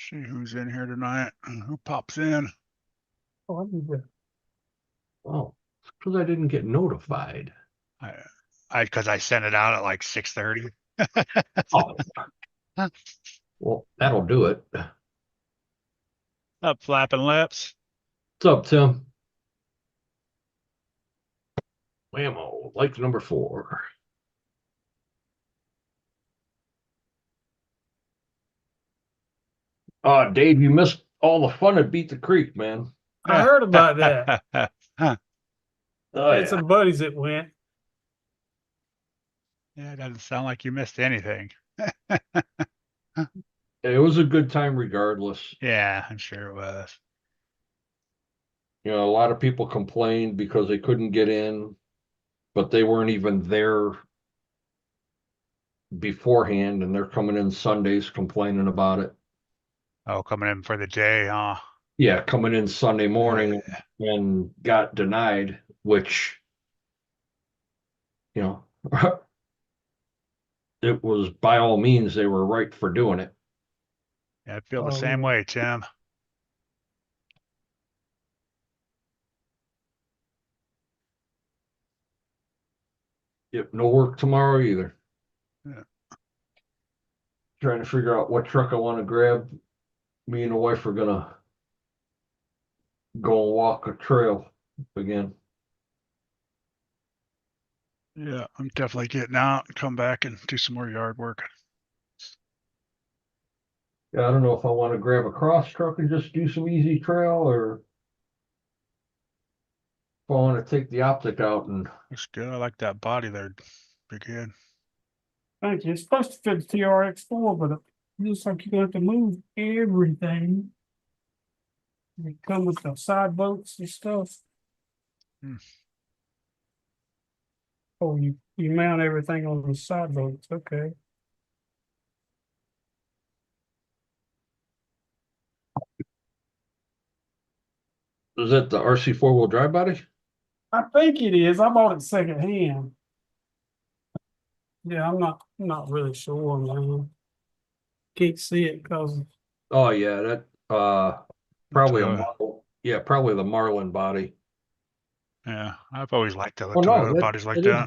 See who's in here tonight and who pops in. Oh, I need to. Oh, because I didn't get notified. Because I sent it out at like 6:30. Oh, well, that'll do it. Up flapping lips. What's up, Tim? Whammo, like number 4. Dave, you missed all the fun at Beat the Creek, man. I heard about that. Huh. Oh, Had yeah. some buddies that went. Yeah, it doesn't sound like you missed anything. It was a good time regardless. Yeah, I'm sure it was. You know, a lot of people complained because they couldn't get in, but they weren't even there beforehand, and they're coming in Sundays complaining about it. Oh, coming in for the day, huh? Yeah, coming in Sunday morning and got denied, which, you know, it was by all means, they were right for doing it. Yeah, I feel the same way, Tim. Yep, no work tomorrow either. Yeah. Trying to figure out what truck I want to grab. Me and the wife are gonna go and walk a trail again. Yeah, I'm definitely getting out and come back and do some more yard work. Yeah, I don't know if I want to grab a cross truck and just do some easy trail, or if I want to take the optic out and Looks good. I like that body there. Big head. Thank you. It's supposed to fit the TRX4, but it looks like you're going to have to move everything. They come with the side bolts and stuff. Hmm. Oh, you mount everything on the side bolts. Okay. is that the RC 4-wheel drive body? I think it is. I bought it secondhand. Yeah, I'm not really sure, man. Can't see it because Oh yeah, that probably a Toyota. Marlin, yeah, probably the Marlin body. Yeah, I've always liked the Oh no, Toyota bodies like it is that.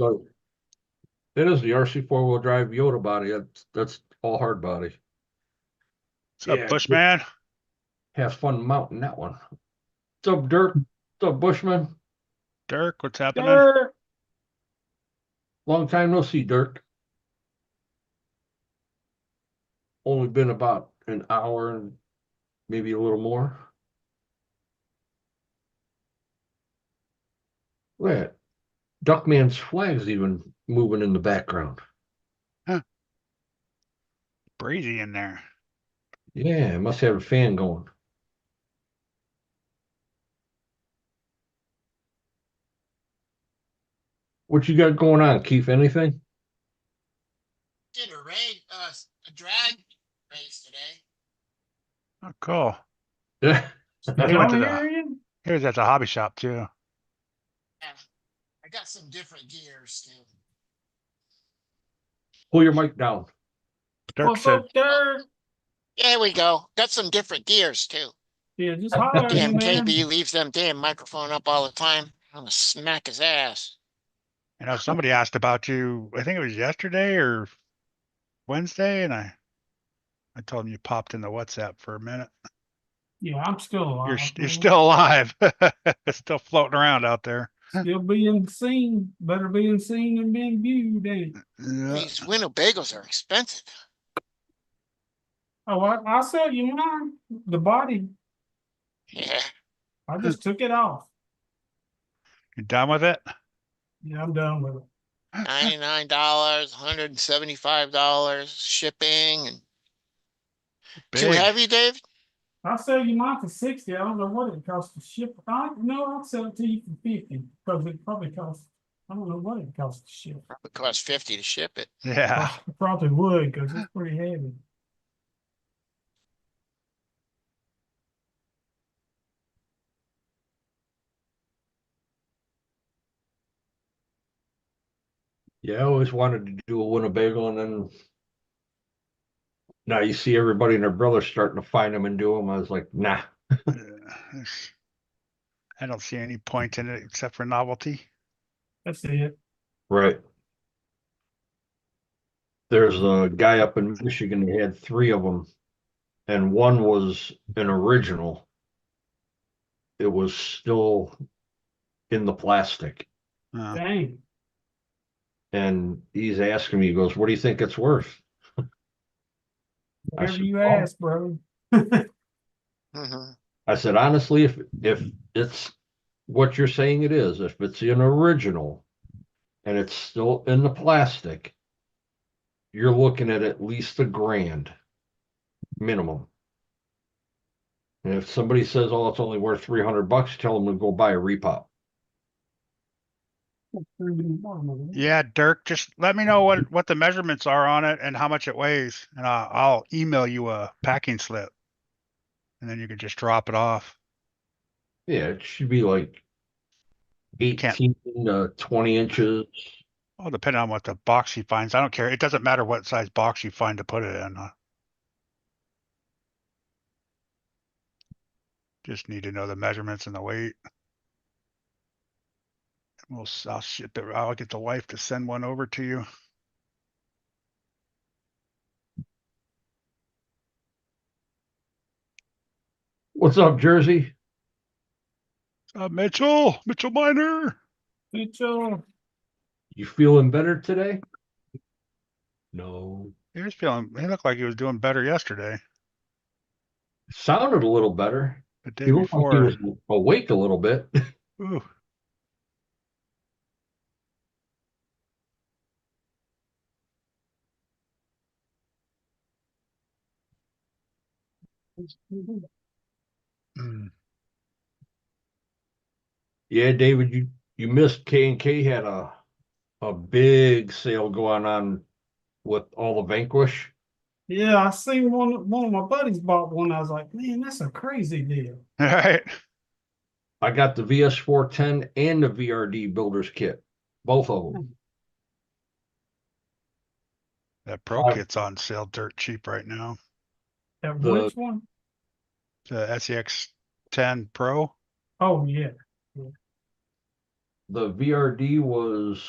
the RC 4-wheel drive Yoda body. That's all hard body. What's up, Bushman? Have fun mounting that one. What's up, Dirk? What's up, Bushman? Dirk, what's happening? Dirk. Long time no see, Dirk. Only been about an hour and maybe a little more. Look at Duckman's flag's even moving in the background. Breezy in there. Yeah, must have a fan going. What you got going on, Keith? Anything? Did a drag race today. Oh, cool. Yeah. He went to He was at the hobby shop too. Yeah, I got some different gears too. Pull your mic down. Dirk said, Dirk? There we go. Got some different gears too. Yeah, just holler at Damn me, man. KB leaves them damn microphone up all the time. I'm gonna smack his ass. somebody asked about you, I think it was yesterday or Wednesday, and I told him you popped in the WhatsApp for a minute. Yeah, I'm still alive. You're still alive. Still floating around out there. Still being seen. Better being seen than being viewed, ain't it? Yeah. These Winnebagos are expensive. Oh, I sell you mine. The body. Yeah. I just took it off. You done with it? Yeah, I'm done with it. $99, $175 shipping, and too Big. heavy, Dave? I'll sell you mine for 60. I don't know what it costs to ship. I'll sell it to you for 50 because it probably costs. I don't know what it costs to ship. Probably cost 50 to ship it. Yeah. Probably would because it's pretty heavy. Yeah, I always wanted to do a Winnebago, and then Now you see everybody and their brother starting to find them and do them. I was like, nah. I don't see any point in it except for novelty. That's it. Right. There's a guy up in Michigan that had 3 of them, and one was an original. It was still in the plastic. Dang. And he's asking me, he goes, what do you think it's worth? Whatever said, you "Oh." ask, bro. Mhm. I said, honestly, if it's what you're saying it is, if it's an original and it's still in the plastic, you're looking at least $1,000 minimum. And if somebody says, oh, it's only worth $300, tell them to go buy a repop. Yeah, Dirk, just let me know what the measurements are on it and how much it weighs, and I'll email you a packing slip, and then you can just drop it off. Yeah, it should be like Can't, 18 to 20 inches. well, depending on what the box he finds. I don't care. It doesn't matter what size box you find to put it in. Just need to know the measurements and the weight. I'll ship it. I'll get the wife to send one over to you. What's up, Jersey? Mitchell Miner. Mitchell. You feeling better today? No. He looked like he was doing better yesterday. Sounded a little better. The day He looked like he before. was awake a little bit. Ooh. Mm. Yeah, David, you missed K&K had a big sale going on with all the Vanquish. Yeah, I seen one of my buddies bought one. I was like, man, that's a crazy deal. All right. I got the VS410 and the VRD builder's kit, both of them. That Pro kit's on sale dirt cheap right now. That The- which one? The SEX 10 Pro. Oh yeah. The VRD was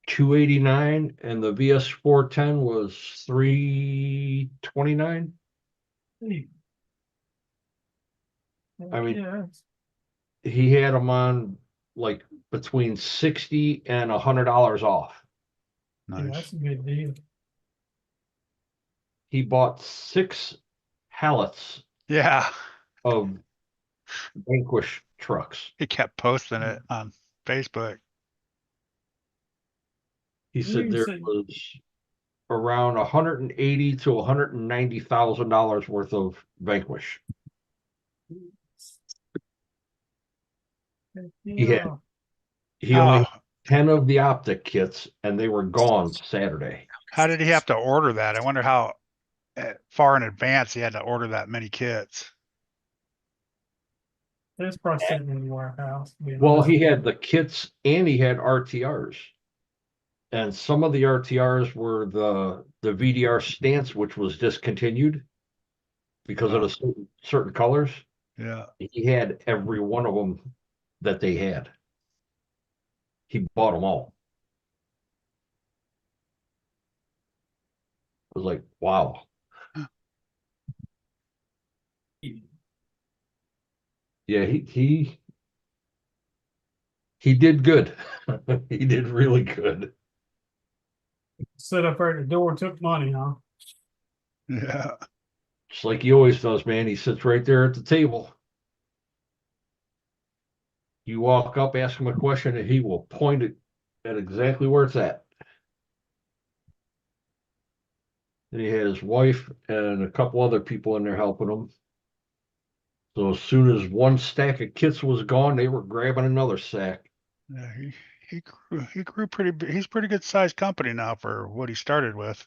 $289 and the VS410 was $329. Hey. I mean, yeah, he had them on like between $60 and $100 off. Nice. that's a good deal. He bought 6 pallets Yeah. of Vanquish trucks. He kept posting it on Facebook. He said You there said- was around $180,000 to $190,000 worth of Vanquish. Yeah. He only Oh, had 10 of the optic kits and they were gone Saturday. how did he have to order that? I wonder how far in advance he had to order that many kits. It's probably sitting in the warehouse. Well, he had the kits and he had RTRs. And some of the RTRs were the VDR stance, which was discontinued because of the certain colors. Yeah. He had every one of them that they had. He bought them all. I was like, wow. Yeah, he did good. He did really good. Sit up there at the door and took money, huh? Yeah. Just like he always does, man. He sits right there at the table. You walk up, ask him a question, and he will point it at exactly where it's at. And he had his wife and a couple other people in there helping him. So as soon as one stack of kits was gone, they were grabbing another sack. Yeah, he grew pretty big. He's pretty good sized company now for what he started with.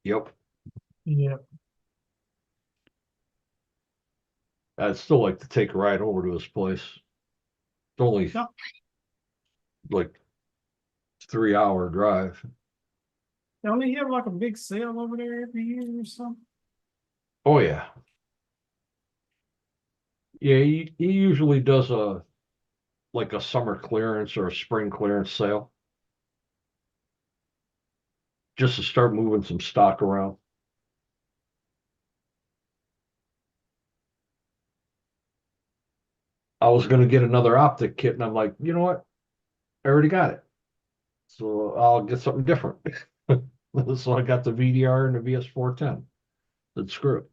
Yep. Yeah. I'd still like to take a ride over to his place. It's only like 3-hour drive. Don't they have like a big sale over there every year or something? Oh, yeah. Yeah, he usually does like a summer clearance or a spring clearance sale. Just to start moving some stock around. I was gonna get another optic kit and I'm like, you know what? I already got it. So I'll get something different. So I got the VDR and the VS410. Then screw it.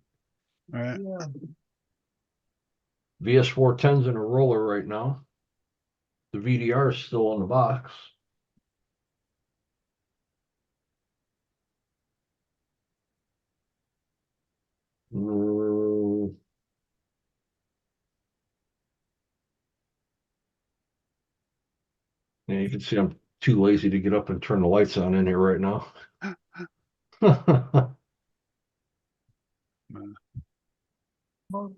Right. Yeah. VS410's in a roller right now. The VDR is still in the box. Mm, and you can see I'm too lazy to get up and turn the lights on in here right now. Well,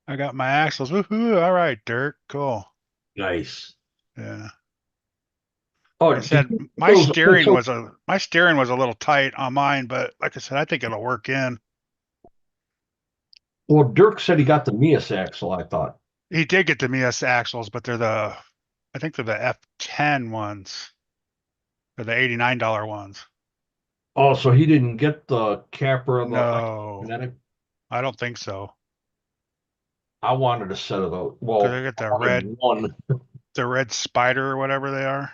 I got my axles. Woohoo! All right, Dirk. Cool. Nice. Yeah. Oh, Like I said, did you get my those? steering was a little tight on mine, but like I said, I think it'll work in. Well, Dirk said he got the Mias axle, I thought. He did get the Mias axles, but I think they're the F10 ones. They're the $89 ones. Oh, so he didn't get the Capra, No, Kinetic. I don't think so. I wanted a set of those. Because they Well, get I wanted one. the red spider or whatever they are.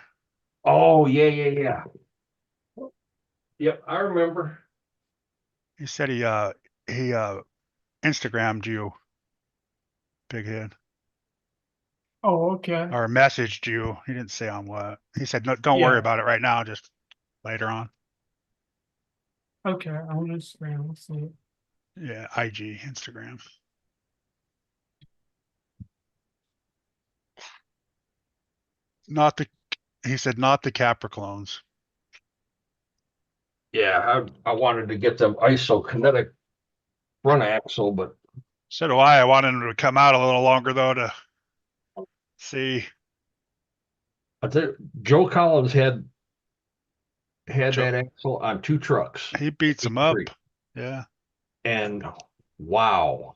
Oh, yeah. Yep, I remember. He said he Instagrammed you, big head, oh, okay. or messaged you. He didn't say on what. He said, no, don't worry Yeah. about it right now, just later on. Okay, on Instagram, let's see. Yeah, IG, Instagram. Not the, he said, not the Capra clones. Yeah, I wanted to get them ISO Kinetic front axle, but So do I. I wanted him to come out a little longer though to see. I think Joe Collins had Joe, that axle on 2 trucks. he beats him up. 83. Yeah. And wow.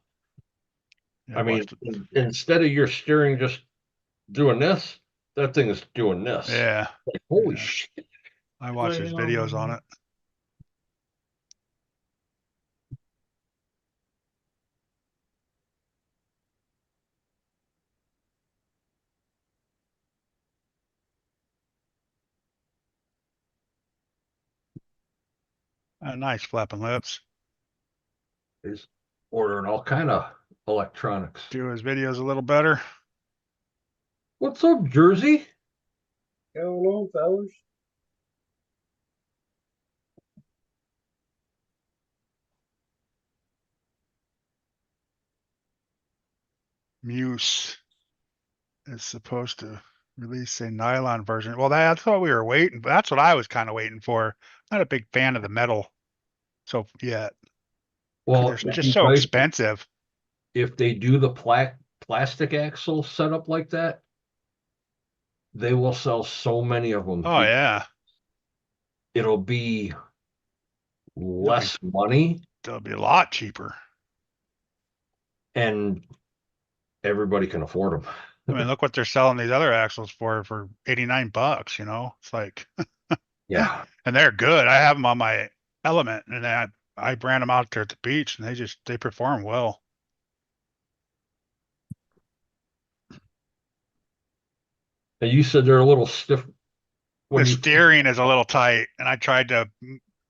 Yeah, I I mean, watched it. instead of your steering just doing this, that thing is doing this. Yeah. Like, holy Yeah. shit. I watched his videos on it. Nice flapping lips. He's ordering all kind of electronics. Do his videos a little better. What's up, Jersey? Going on, fellas? Muse is supposed to release a nylon version. Well, that's what we were waiting. That's what I was kind of waiting for. Not a big fan of the metal so yet. Well, They're just so expensive. if they do the plastic axle setup like that, they will sell so many of them. Oh yeah, It'll be less money they'll be a lot cheaper. and everybody can afford them. I mean, look what they're selling these other axles for $89. You know, it's like, Yeah. and they're good. I have them on my Element, and I ran them out there at the beach, and they perform well. And you said they're a little stiff when The you steering is a little tight, and I tried to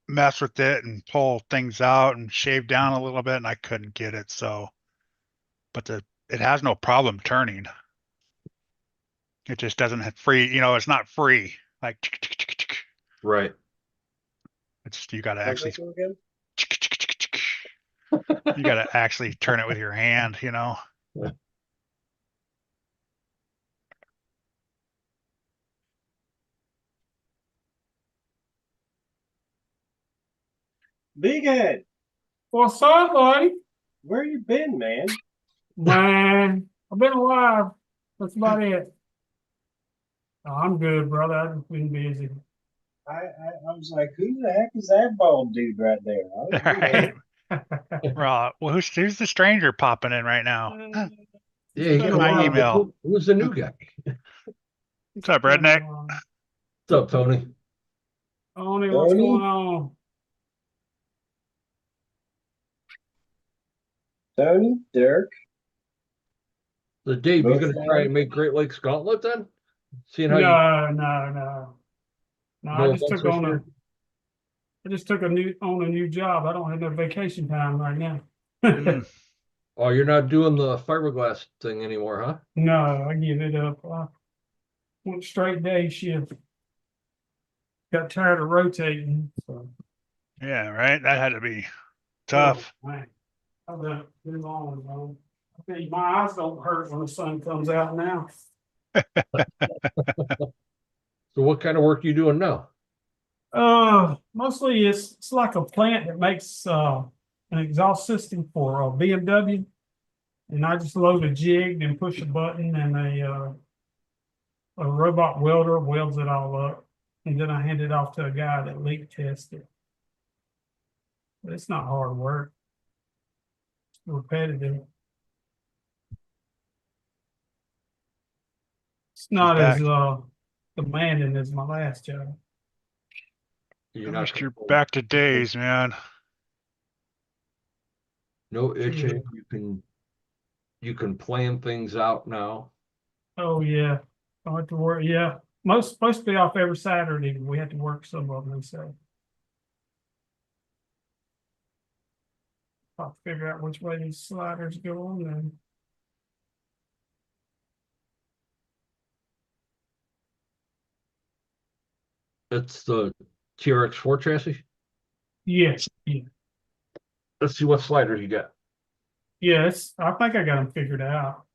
mess with it and pull things out and shave down a little bit, and I couldn't get it. So, but it has no problem turning. It just doesn't have free. You know, it's not free. Like right. it's just you got to How's actually that go again? you got to actually turn it with your hand. You know. Big Head, What's up, buddy? where you been, man? Man, I've been alive. That's about it. Oh, I'm good, brother. I've just been busy. I was like, who the heck is that bald dude right there? I don't know, Right. Well, who's the stranger popping in right now? Yeah, you been got a a my while. while. email. Who's the new guy? It's What's up, been a redneck? while. What's up, Tony? Tony, what's Tony? going on? Tony, Dirk, So Dave, you both gonna try and mine. make Great Lakes Gauntlet then? Seeing how you No. I no just events took this on year? a new job. I don't have no vacation time right now. Mm, Oh, you're not doing the fiberglass thing anymore, huh? No, I give it up. I went straight day shift. Got tired of rotating. So, yeah, right. That had to be oh, tough. man. I've done it too long, bro. I tell you, my eyes don't hurt when the sun comes out now. So what kind of work you doing now? Mostly it's like a plant that makes an exhaust system for BMW, and I just load a jig and push a button, and a robot welder welds it all up, and then I hand it off to a guy that leak tests it. But it's not hard work. It's repetitive. It's She's not as back. demanding as my last job. You're At not least gonna you're back to days, man. no itching. Yeah. You can plan things out now. Oh yeah, I have to work. Yeah, most supposed to be off every Saturday, but we had to work some of them. So I'll figure out which way these sliders go on then. It's the TRX4 chassis. Yes, yeah, Let's see what sliders you got. yes. I think I got them figured out.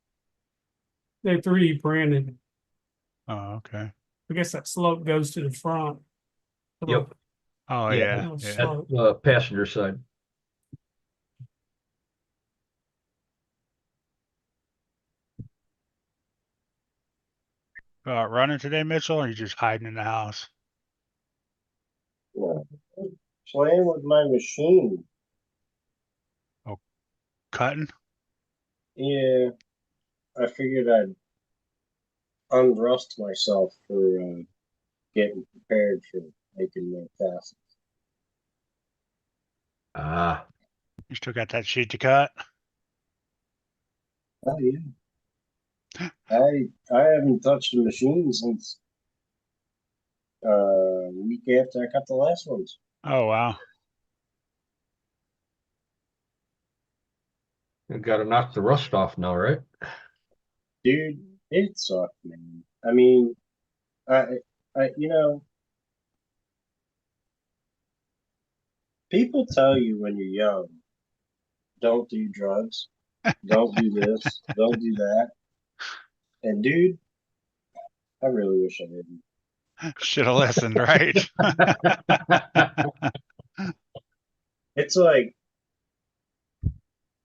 They're 3D printed. Oh, okay. I guess that slope goes to the front. Yep. Oh, Yeah, yeah, Little yeah. that's slope. the passenger side. Running today, Mitchell, or are you just hiding in the house? Yeah, playing with my machine. Oh, cutting? Yeah, I figured I'd unrust myself for getting prepared for making more passes. Ah, You still got that sheet to cut? Oh yeah. I haven't touched the machine since week after I cut the last ones. Oh, wow. you got to knock the rust off now, right? Dude, it sucked, man. I mean, I people tell you when you're young, don't do drugs, don't do this, don't do that. And dude, I really wish I didn't. Should have listened, right? It's like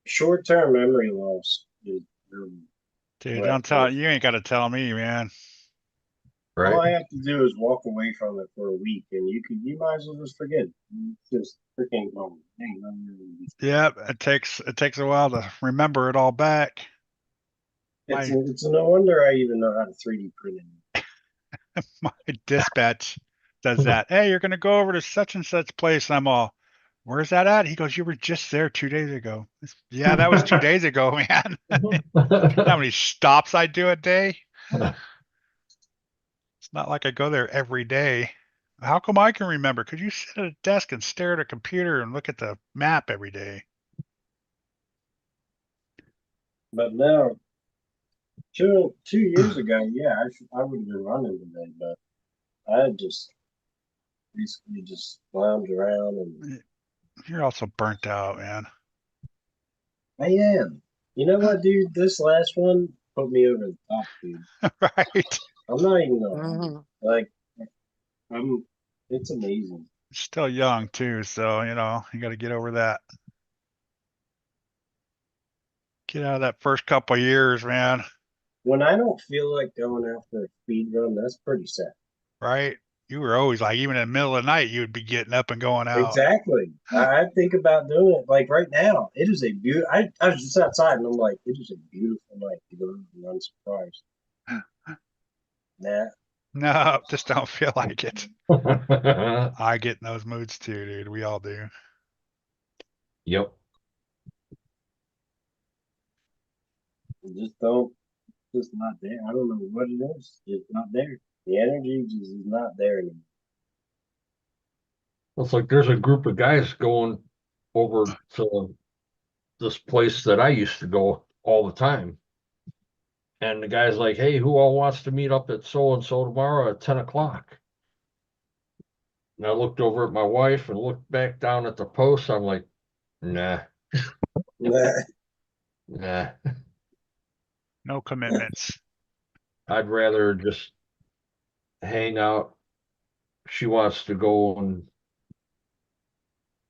short-term memory loss is Dude, what don't tell kills. you ain't got to tell me, man. Right. All I have to do is walk away from it for a week, and you might as well just forget it. You just freaking go. Dang, I'm really- Yep, it takes a while to remember it all back. It's My it's no wonder I even know how to 3D print it. my dispatch does that. Hey, you're gonna go over to such and such place. I'm all, where's that at? He goes, you were just there 2 days ago. Yeah, that was 2 days ago, man. How many stops I do a day? It's not like I go there every day. How come I can remember? Could you sit at a desk and stare at a computer and look at the map every day? But now, 2 years ago, yeah, I would have been running today, but I just basically just lounge around, and You're also burnt out, man. I am. You know what, dude? This last one put me over the top, dude. Right? I'm not even gonna lie. Mhm. Like, I'm. It's amazing. Still young too, so you got to get over that. Get out of that first couple of years, man. When I don't feel like going after a speed run, that's pretty sad. Right? You were always like, even in the middle of the night, you would be getting up and going out. Exactly. I think about doing it like right now. It is a beautiful. I was just outside and I'm like, it is a beautiful night to go. And I'm surprised. Nah. No, just don't feel like it. I get in those moods too, dude. We all do. Yep. Just don't. Just not there. I don't know what it is. It's not there. The energy just is not there anymore. It's like there's a group of guys going over to this place that I used to go all the time. And the guy's like, hey, who all wants to meet up at so and so tomorrow at 10 o'clock? And I looked over at my wife and looked back down at the post. I'm like, nah, Nah. nah. No commitments. I'd rather just hang out. She wants to go and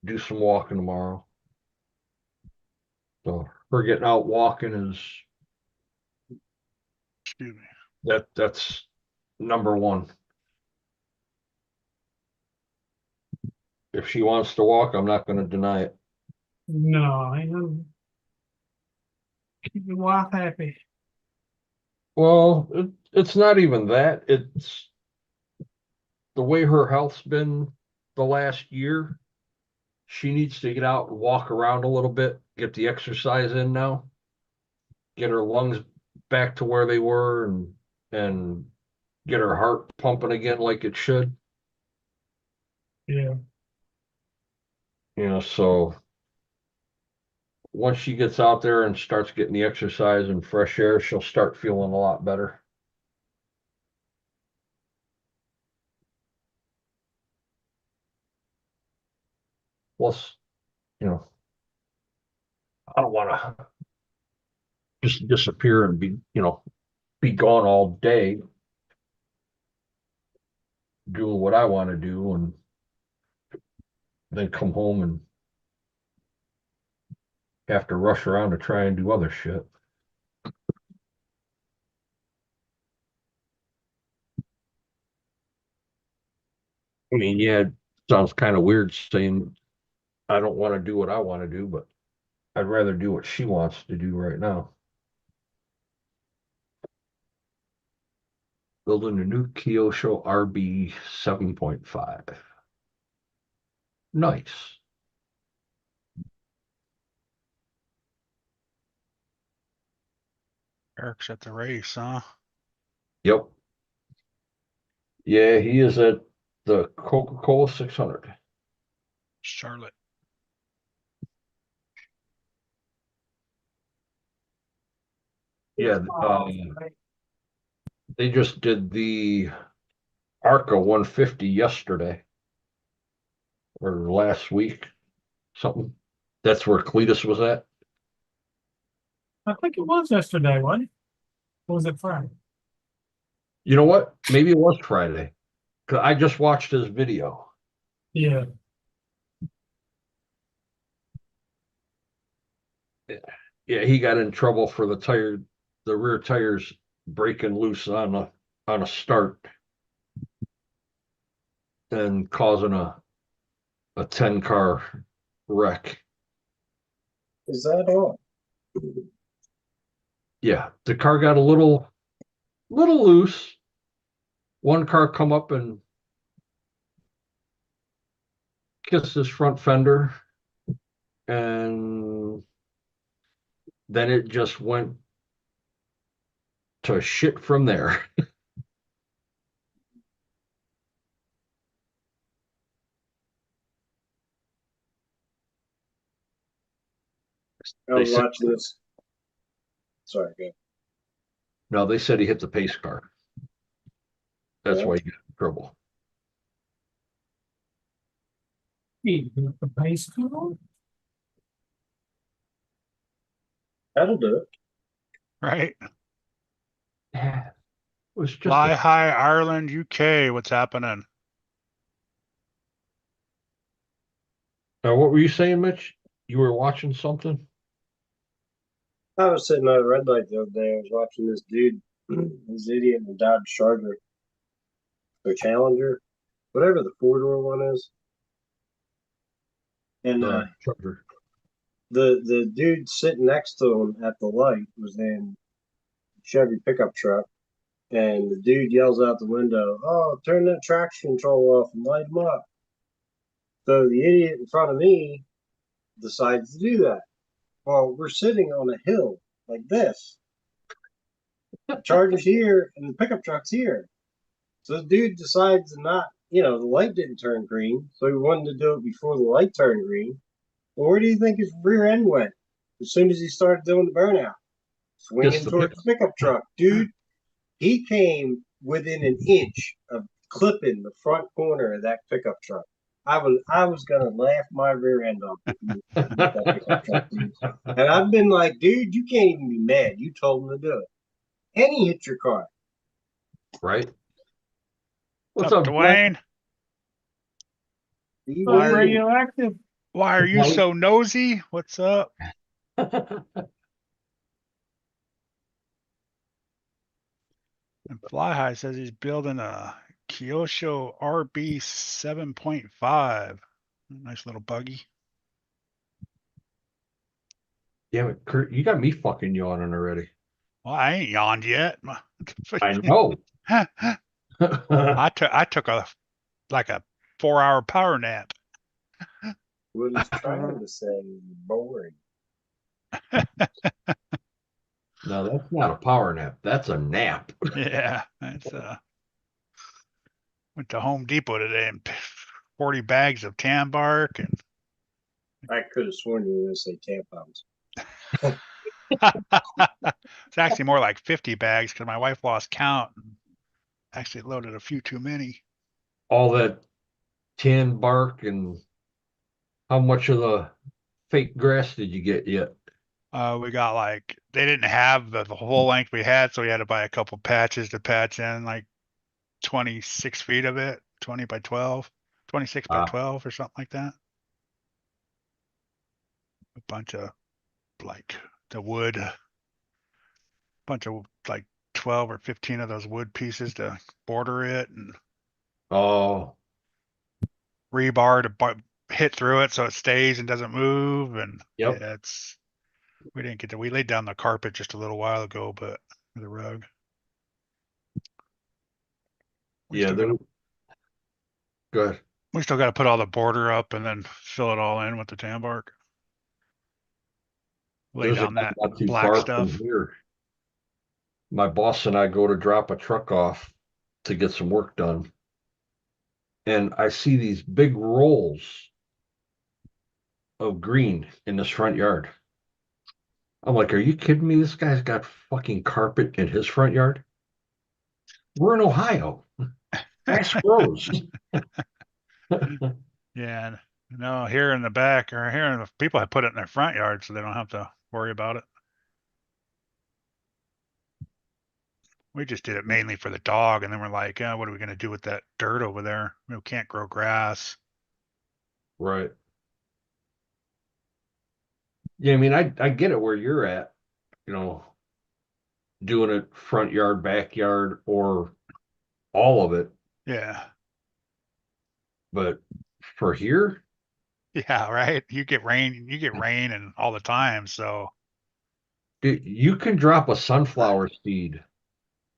do some walking tomorrow. So her getting out walking is Excuse me. that's number one. If she wants to walk, I'm not going to deny it. No, I know. Keep your wife happy. Well, it's not even that. It's the way her health's been the last year. She needs to get out and walk around a little bit, get the exercise in now, get her lungs back to where they were and get her heart pumping again like it should. Yeah. So once she gets out there and starts getting the exercise and fresh air, she'll start feeling a lot better. Plus, I don't want to just disappear and be gone all day doing what I want to do and then come home and have to rush around to try and do other shit. I mean, yeah, it sounds kind of weird saying I don't want to do what I want to do, but I'd rather do what she wants to do right now. Building a new Kyosho RB 7.5. Nice. Eric's at the race, huh? Yep. Yeah, he is at the Coca-Cola 600. Charlotte. Yeah, they just did the ARCA 150 yesterday or last week, something. That's where Cletus was at. I think it was yesterday, wasn't it? Or was it Friday? You know what? Maybe it was Friday. 'Cause I just watched his video. Yeah. Yeah, he got in trouble for the rear tires breaking loose on a start and causing a 10-car wreck. Is that all? Yeah, the car got a little loose. One car come up and kissed his front fender, and then it just went to shit from there. I They was said watching this. Sorry, go. no, they said he hit the pace car. That's Yeah. why he got in trouble. The pace car? That'll do it. Right? Yeah, it was just Fly High, Ireland, UK. What's happening? Now, what were you saying, Mitch? You were watching something? I was sitting at a red light the other day. I was watching this dude, this idiot in a Dodge Charger, or Challenger, whatever the 4-door one is. And Trucker. the dude sitting next to him at the light was in Chevy pickup truck, and the dude yells out the window, "Oh, turn that traction control off and light him up." So the idiot in front of me decides to do that. Well, we're sitting on a hill like this. The Charger's here and the pickup truck's here. So the dude decides to not, the light didn't turn green, so he wanted to do it before the light turned green. Well, where do you think his rear end went as soon as he started doing the burnout? Swinging towards the pickup truck. Dude, he came within an inch of clipping the front corner of that pickup truck. I was gonna laugh my rear end off if you hit that pickup truck, dude. And I've been like, dude, you can't even be mad. You told him to do it. And he hit your car. Right. What's up, Dwayne? Radioactive. Why are you so nosy? What's up? And Fly High says he's building a Kyosho RB 7.5. Nice little buggy. Damn it, Kurt, you got me fucking yawning already. Well, I ain't yawned yet. I know. I took a 4-hour power nap. What he's trying to say is boring. No, that's not a power nap. That's a nap. Yeah, that's went to Home Depot today and 40 bags of tan bark and I could have sworn you were going to say tampons. it's actually more like 50 bags because my wife lost count and actually loaded a few too many. All that tan bark, and how much of the fake grass did you get yet? We got they didn't have the whole length we had, so we had to buy a couple patches to patch in 26 feet of it, 20 by 12, 26 by 12 or something like that. A bunch of the wood, bunch of 12 or 15 of those wood pieces to border it and rebar to hit through it so it stays and doesn't move. And yep. Yeah, we laid down the carpet just a little while ago, but the rug. Go ahead. We still got to put all the border up and then fill it all in with the tan bark. Lay down that not too black far stuff. from here. My boss and I go to drop a truck off to get some work done. And I see these big rolls of green in this front yard. I'm like, are you kidding me? This guy's got fucking carpet in his front yard. We're in Ohio. Grass grows. Yeah, no, here in the back or here in the people have put it in their front yard so they don't have to worry about it. We just did it mainly for the dog, and then we're like, what are we going to do with that dirt over there? We can't grow grass. Right. Yeah, I mean, I get it where you're at, doing it front yard, backyard, or all of it. Yeah. But for here, yeah, right. You get rain and all the time. So you can drop a sunflower seed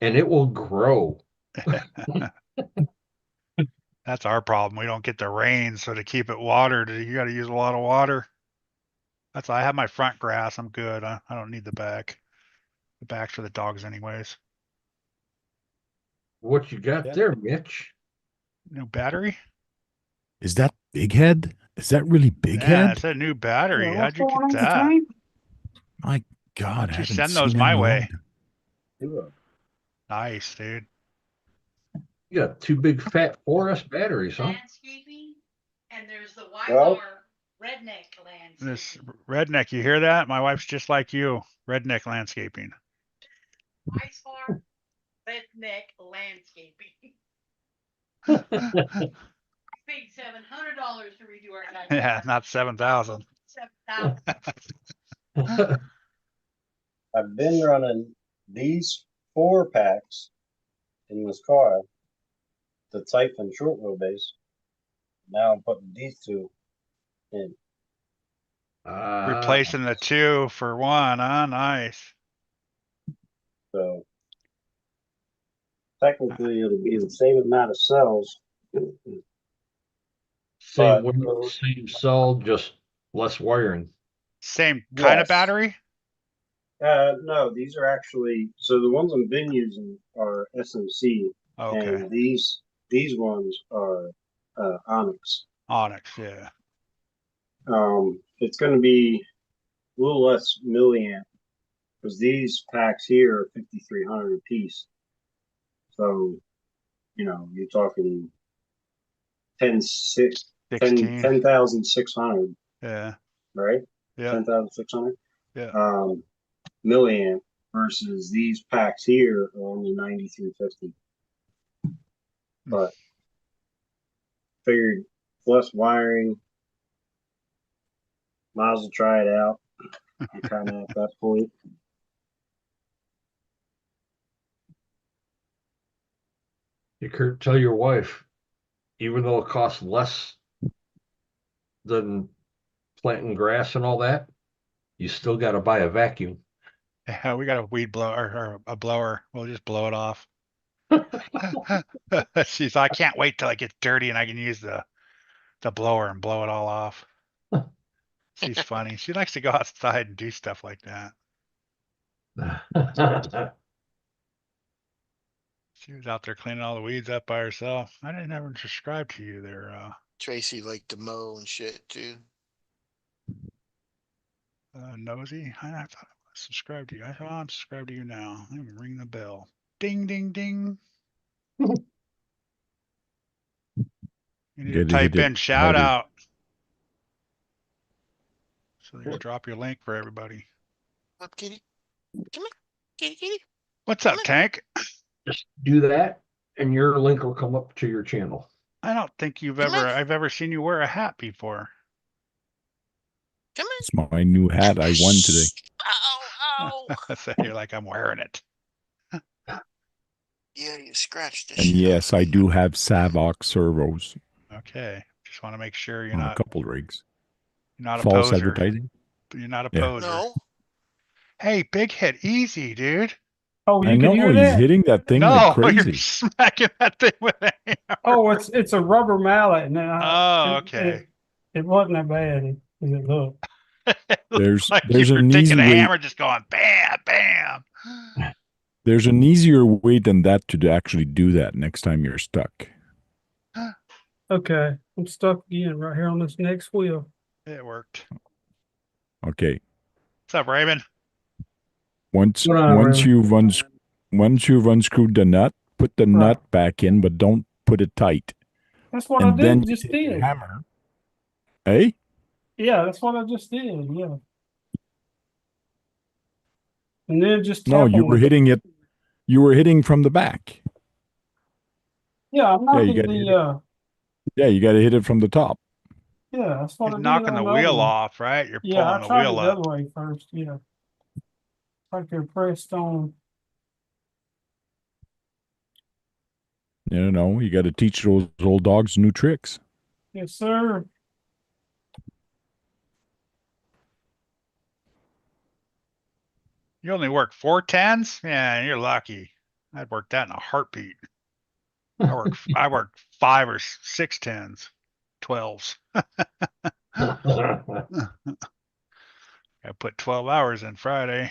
and it will grow. That's our problem. We don't get the rain, so to keep it watered, you got to use a lot of water. I have my front grass. I'm good. I don't need the back. The back's for the dogs, anyways. What you got there, Mitch? New battery? Is that Big Head? Is that really Big Head? Yeah, it's a new battery. Yeah, How'd you what's get going on, that? Tank? My God, Why I don't you haven't send those seen my him way? around. Nice, dude. You got 2 big fat 4S batteries, huh? Landscaping, and there's the Wylar redneck landscaping. This redneck, you hear that? My wife's just like you. Redneck landscaping. Wylar redneck landscaping. I paid $700 to redo our backyard. Yeah, not 7,000. 7,000. I've been running these 4 packs in this car the type and short wheelbase. Now I'm putting these two in. Replacing the two for one. Ah, nice. So technically it'll be the same amount of cells. Same But- way, same cell, just less wiring. Same kind of Yes. battery? No, these are actually, so the ones I've been using are SMC, Okay. and these ones are Onyx. Onyx, yeah. It's going to be a little less milliamp because these packs here are 5,300 a piece. So, you know, you're talking 16. 10,600, Yeah. right? Yeah. 10,600. Yeah. Milliamp versus these packs here are only 9,350. But figured less wiring, might as well try it out. I'm kind of at that point. You could tell your wife, even though it costs less than planting grass and all that, you still got to buy a vacuum. Yeah, we got a weed blower or a blower. We'll just blow it off. She's I can't wait till it gets dirty and I can use the blower and blow it all off. She's funny. She likes to go outside and do stuff like that. She was out there cleaning all the weeds up by herself. I didn't ever subscribe to you there, Tracy liked to mow and shit too. Nosy. I thought I was subscribed to you. I thought I'm subscribed to you now. Let me ring the bell. Ding, ding, ding. You need to Gotta type hit it in shout harder. out. So they can drop your link for everybody. Up, kitty. Come here. Kitty, kitty. What's up, Tank? Just do that and your link will come up to your channel. I don't think Come on. I've ever seen you wear a hat before. Come It's my new hat I won today. Ow, ow. So you're like, I'm wearing it. Yeah, you scratched the And shit out yes, of I me. do have Savox servos Okay. Just want to make sure you're on a not couple rigs. a False poser. advertising. You're not a Yeah. poser. No. Hey, big hit, easy, dude. Oh, I you can know hear he's that? hitting that thing No, like you're crazy. smacking that thing with a hammer. Oh, it's a rubber mallet, and Oh, okay. it wasn't that bad as it looked. It looked There's like an you were taking easy a way. hammer, just going bam, bam. There's an easier way than that to actually do that next time you're stuck. Okay, I'm stuck again right here on this next wheel. It worked. Okay. What's up, Raymond? Once What on, once Raymond? you've unscrewed the nut, put the Right. nut back in, but don't put it tight. That's what And I then did. you Just take your did. hammer. Hey? Yeah, that's what I just did. Yeah. And then just No, tap you on were it. hitting it. You were hitting from the back. Yeah, I'm you knocking gotta hit the Yeah, you got to hit it from the top. yeah, that's what He's I did knocking on the the wheel other one. off, right? You're Yeah, I pulling the tried it wheel the other up. way first. Yeah, like they're pressed on. You know, you got to teach those old dogs new tricks. Yes, sir. You only work 410s? Yeah, you're lucky. I'd work that in a heartbeat. I work 5 or 6 10s, 12s. I put 12 hours in Friday.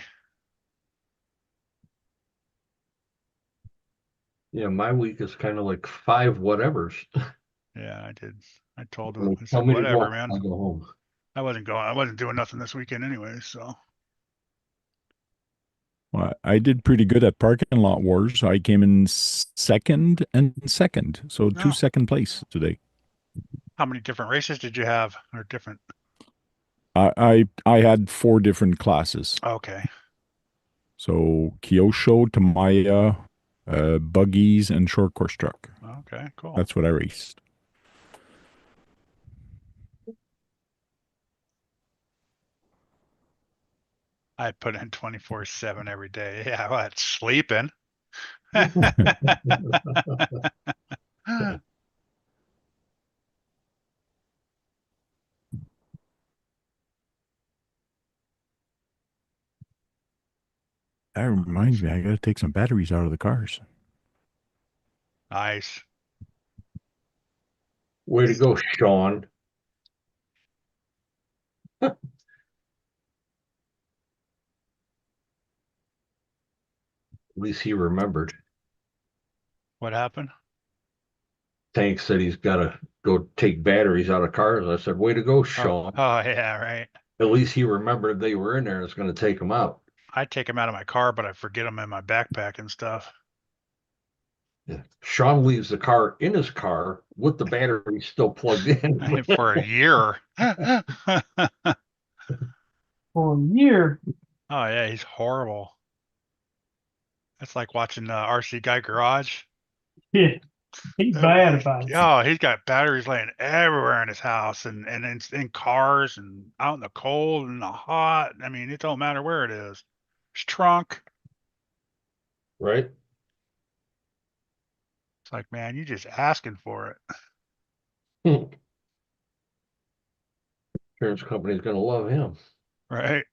Yeah, my week is kind of like 5 whatevers. Yeah, I did. I told him, When I they tell said, me to whatever, go, man. I go home. I wasn't doing nothing this weekend anyway, so. Well, I did pretty good at parking lot wars. I came in second and second, so two Oh. second place today. How many different races did you have? Or different? I had 4 different classes. Okay. So Kyosho, Tamiya, buggies, and short course truck. Okay, cool. That's what I raced. I put in 24/7 every day. Yeah, what? Sleeping. That reminds me, I gotta take some batteries out of the cars. Nice. Way to go, Sean. At least he remembered. What happened? Tank said he's got to go take batteries out of cars. I said, way to go, Oh, Sean. oh yeah, right. At least he remembered they were in there and it's going to take them out. I take them out of my car, but I forget them in my backpack and stuff. Yeah. Sean leaves the car in his car with the battery still plugged in. For a year. For a year. Oh yeah, he's horrible. That's like watching RC Guy Garage. Yeah, he's bad about it. Oh, he's got batteries laying everywhere in his house and in cars and out in the cold and the hot. I mean, it don't matter where it is. His trunk. Right? It's like, man, you just asking for it. Insurance company's going to love him. Right?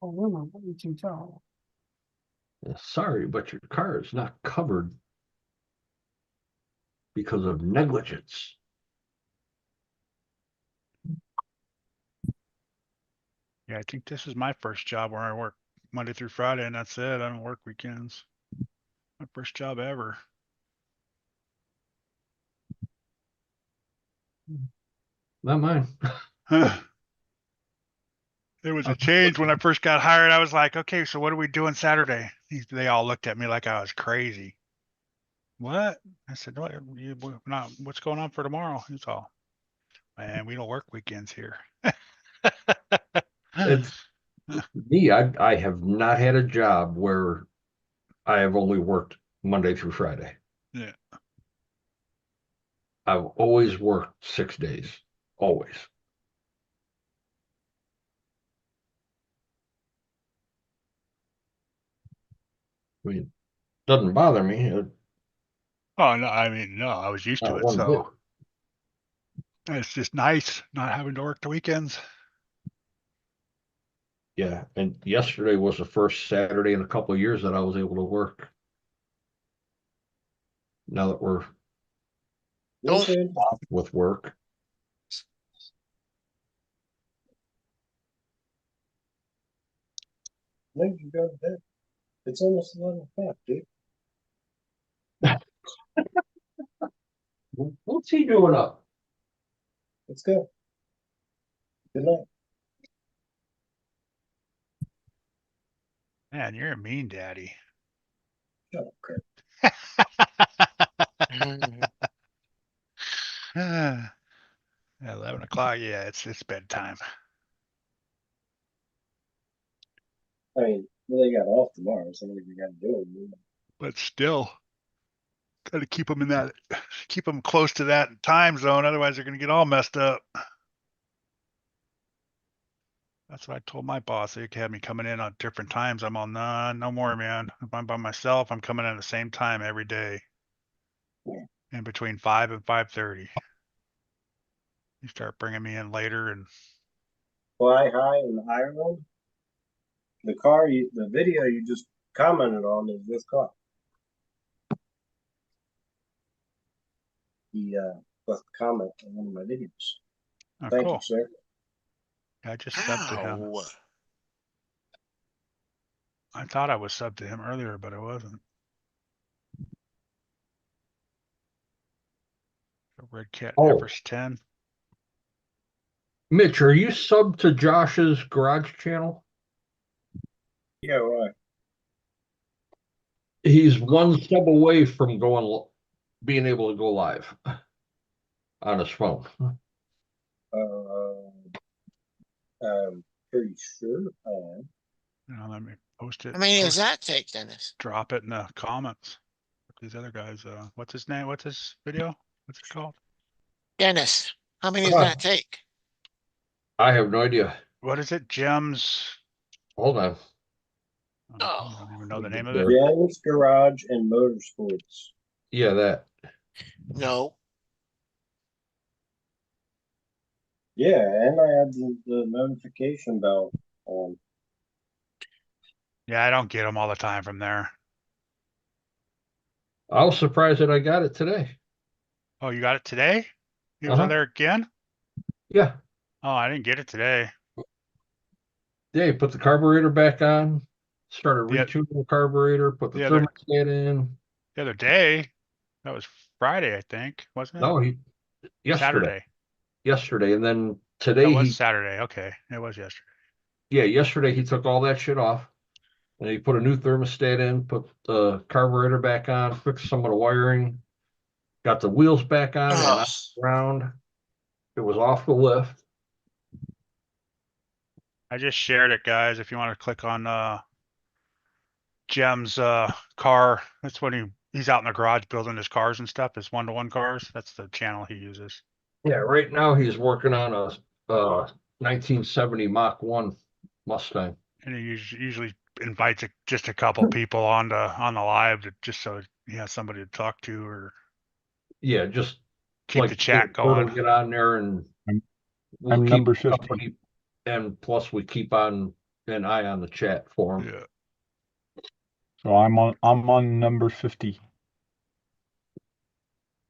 Oh, women, what did you tell? Yeah, sorry, but your car is not covered because of negligence. Yeah, I think this is my first job where I work Monday through Friday and that's it. I don't work weekends. My first job ever. Not mine. There was a change when I first got hired. I was like, okay, so what are we doing Saturday? They all looked at me like I was crazy. What? I said, what? Not, what's going on for tomorrow? He's all, man, we don't work weekends here. It's me. I have not had a job where I have only worked Monday through Friday. Yeah. I've always worked 6 days. Always. I mean, doesn't bother me. Oh no, I mean, no, I was used to Not it, one bit. so it's just nice not having to work the weekends. Yeah, and yesterday was the first Saturday in a couple of years that I was able to work. Now that we're Don't off with work. When did you go to bed? It's almost 11 o'clock, dude. What's he doing up? Let's go. Good night. Man, you're a mean daddy. Shut up, Kurt. 11 o'clock. Yeah, it's bedtime. I mean, well, they got off tomorrow, so what you got to do? But still, got to keep them in that, keep them close to that time zone. Otherwise, they're going to get all messed up. That's what I told my boss. They had me coming in on different times. I'm all, nah, no more, man. If I'm by myself, I'm coming in at the same time every day. Yeah. In between 5 and 5:30. You start bringing me in later and Fly high in Ireland. The video you just commented on is this car. He left a comment on one of my videos. oh, Thank cool. you, sir. I just subbed to him. Ow. I thought I was subbed to him earlier, but I wasn't. Red Cat Oh. Everest 10. Mitch, are you subbed to Josh's garage channel? Yeah, right. He's one sub away from being able to go live on his phone. I'm pretty sure I am. Let me post it. How many does that take, Dennis? Drop it in the comments. These other guys, what's his name? What's his video? What's it called? Dennis, how many does that take? I have no idea. What is it? Gems. Hold on. I don't even know the name of it. Jen's Garage and Motorsports. Yeah, that. No. Yeah, and I had the notification bell on. Yeah, I don't get them all the time from there. I was surprised that I got it today. Oh, you got it today? He was Uh-huh. there again? Yeah. Oh, I didn't get it today. Yeah, you put the carburetor back on, started The, retuning the carburetor, put the the other thermostat in. the other day, that was Friday, I think, wasn't it? No, yesterday. Saturday. Yesterday. And then That today was Saturday. Okay, it was yesterday. yesterday he took all that shit off. And he put a new thermostat in, put the carburetor back on, fixed some of the wiring, got the wheels back on and Ugh. on the ground. It was off the lift. I just shared it, guys. If you want to click on Jem's car, that's when he's out in the garage building his cars and stuff, his one-to-one cars. That's the channel he uses. Yeah, right now he's working on a 1970 Mach 1 Mustang. And he usually invites just a couple people on the live just so he has somebody to talk to or Yeah, just keep the like me chat and Kurt will going. get on there and I'm, we'll I'm keep number 50. company, and plus we keep on an eye on the chat for him. Yeah. So I'm on number 50.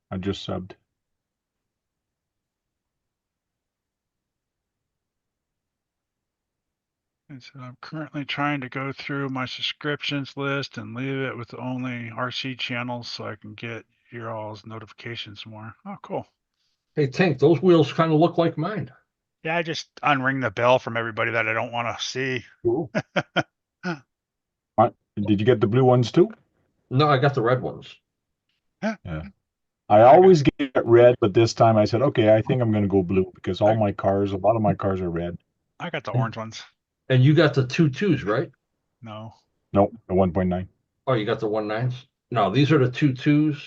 I just subbed. And so I'm currently trying to go through my subscriptions list and leave it with only RC channels so I can get your all's notifications more. Oh, cool. Hey, Tank, those wheels kind of look like mine. Yeah, I just unring the bell from everybody that I don't want to see. Cool. Did you get the blue ones too? No, I got the red ones. Yeah. I always get red, but this time I said, okay, I think I'm going to go blue because a lot of my cars are red. I got the orange ones. And you got the 2.2s, right? No. No, the 1.9. Oh, you got the 1.9s? No, these are the 2.2s.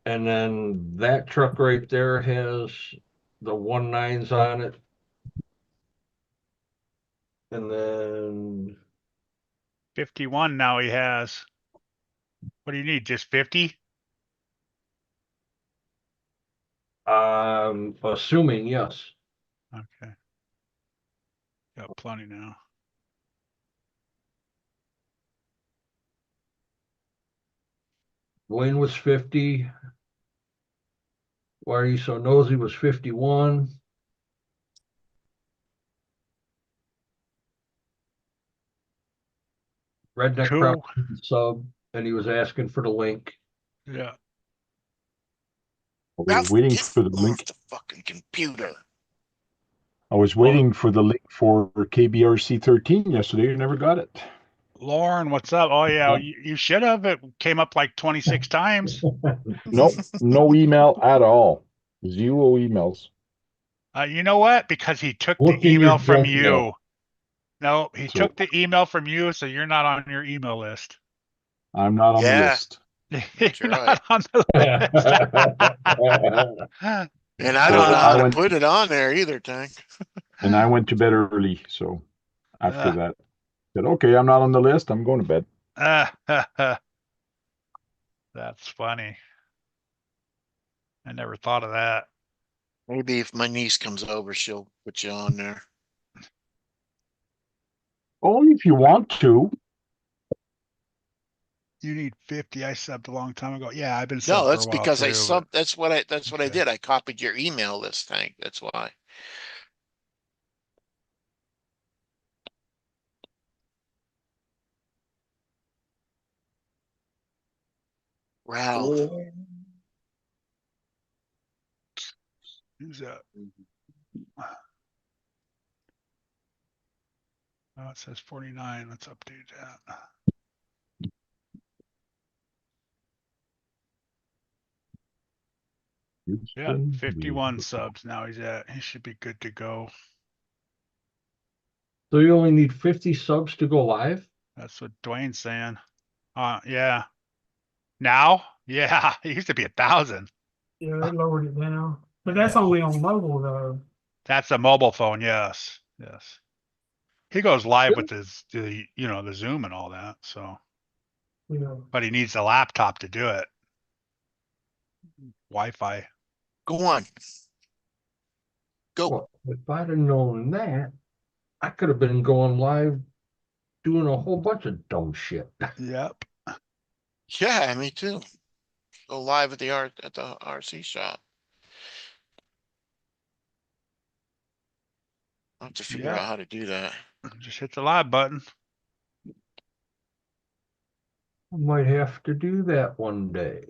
And then that truck right there has the 1.9s on it. And then 51 now he has. What do you need? Just 50? assuming, yes. Okay. Got plenty now. Wayne was 50. Why are you so nosy was 51. Redneck Cool. probably sub, and he was asking for the link. Yeah. I was Ralph, waiting get for the off link. the fucking computer. I was waiting for the link for KBRC 13 yesterday. I never got it. Lauren, what's up? Oh yeah, you should have. It came up like 26 times. Nope, no email at all. 0 emails. You know what? Because he took the Look in your email from junk mail. you. No, he So took the email from you, so you're not on your email list. I'm not on the Yeah, list. You're right. not on the list. And I So don't know I how to went put it on there either, Tank. and I went to bed early. So after that, I said, okay, I'm not on the list. I'm going to bed. That's funny. I never thought of that. Maybe if my niece comes over, she'll put you on there. Only if you want to. You need 50. I subbed a long time ago. Yeah, I've been No, subbed for that's a while because I too. sub. That's what I Okay. did. I copied your email list, Tank. That's why. Ralph. Who's that? Oh, it says 49. Let's update that. Yeah, 51 subs now he's at. He should be good to go. So you only need 50 subs to go live? That's what Dwayne's saying. Yeah. Now? Yeah, it used to be 1,000. Yeah, they lowered it down. But that's only on mobile though. That's a mobile phone. Yes. Yes. He goes live with the Zoom and all that. So, Yeah. but he needs a laptop to do it. Wi-Fi. Go on. Go. Well, if I'd have known that, I could have been going live doing a whole bunch of dumb shit. Yep. Yeah, me too. Go live at the RC shop. I'll have to figure Yep. out how to do that. Just hit the live button. I might have to do that one day.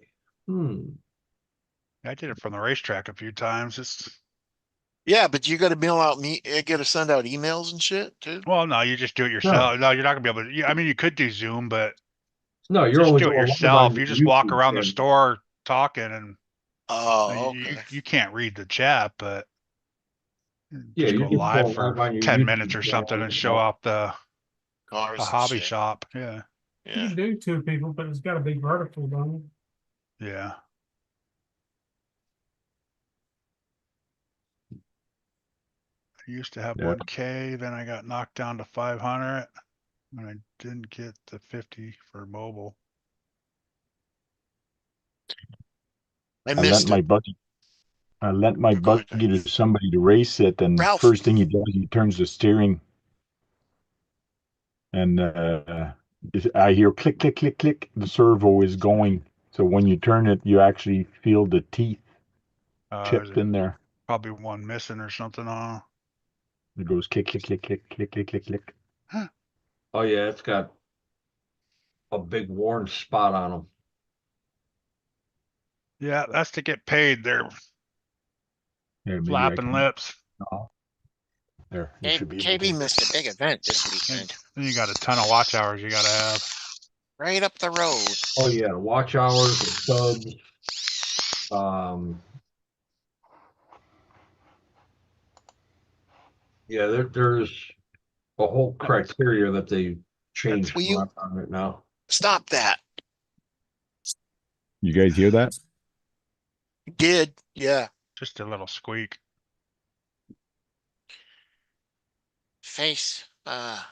I did it from the racetrack a few times. It's Yeah, but you gotta mail out gotta send out emails and shit too. well, no, you just do it yourself. No, you're not gonna be able to. I mean, you could do Zoom, but No, you're just only do it going live yourself. on You your just walk YouTube around the channel. store talking, and Oh, you okay. you can't read the chat, but Yeah, just you go can go live for live on your 10 YouTube minutes or channel. something and show off the Cars and hobby shit. shop. Yeah, You Yeah. can do two people, but it's gotta be vertical, don't it? yeah. I used to have Yeah. 1K, then I got knocked down to 500, and I didn't get the 50 for mobile. I I lent missed my it. buggy. I lent my Go ahead, buggy to somebody to race it, and Ralph. first thing he does, he turns the steering, and I hear click, click, click, click. The servo is going. So when you turn it, you actually feel the teeth There's chipped in there. probably one missing or something on. It goes click, click, click, click, click, click, click, click. Oh yeah, it's got a big worn spot on them. Yeah, that's to get paid. They're Here, maybe I flapping can. lips. Oh, there, you should be able KB to. missed a big event this weekend. Then you got a ton of watch hours you gotta have. Right up the road. Oh yeah, watch hours, the subs. Yeah, there's a whole criteria that they changed Will you on it now. stop that? You guys hear that? Did. Yeah. Just a little squeak. Face. I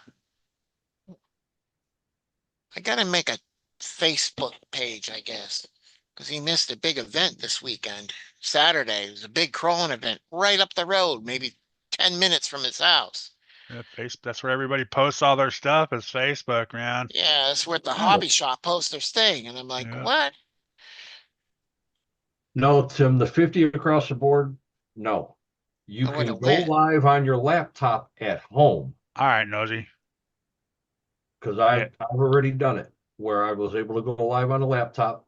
gotta make a Facebook page, I guess. Because he missed a big event this weekend. Saturday. It was a big crawling event right up the road, maybe 10 minutes from his house. Yeah, that's where everybody posts all their stuff is Facebook, man. Yeah, that's where the hobby shop posts their thing. And I'm like, Yeah. what? No, Tim, the 50 across the board, no. You I can would've go went. live on your laptop at home All right, Nosy. because Yeah. I've already done it where I was able to go live on a laptop,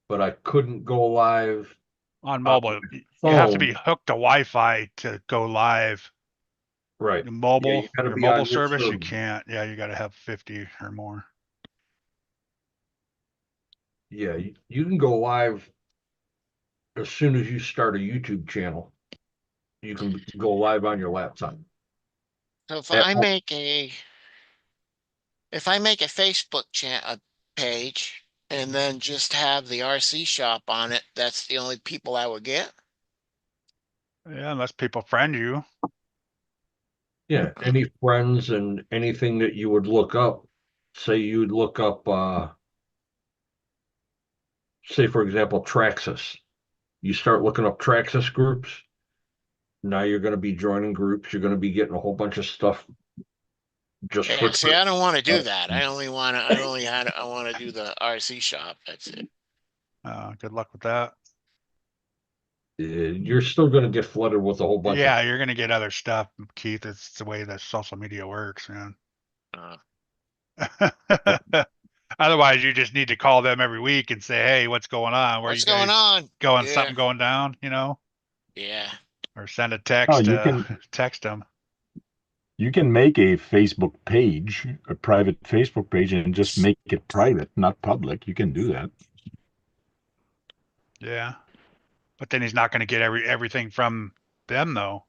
but I couldn't go live On mobile, you phone. have to be hooked to Wi-Fi to go live. Right. The mobile, Yeah, you gotta your be mobile on your service, you server. can't. Yeah, you got to have 50 or more. Yeah, you can go live as soon as you start a YouTube channel. You can go live on your laptop. So if At I home. make a Facebook page and then just have the RC shop on it, that's the only people I would get. Yeah, unless people friend you. Yeah, any friends and anything that you would look up. Say you'd look up, say for example, Traxxas. You start looking up Traxxas groups. Now you're going to be joining groups. You're going to be getting a whole bunch of stuff just Yeah, for. see, I don't want to do that. I want to do the RC shop. That's it. Good luck with that. You're still going to get flooded with a whole bunch Yeah, of. you're gonna get other stuff, Keith. It's the way that social media works, man. Uh, Otherwise, you just need to call them every week and say, "Hey, what's going on? Where what's you guys going on? going? Yeah. Something going down?" You know, Yeah. or send a Oh, text. you can Text them. you can make a Facebook page, a private Facebook page, and just make it private, not public. You can do that. Yeah, but then he's not going to get everything from them, though.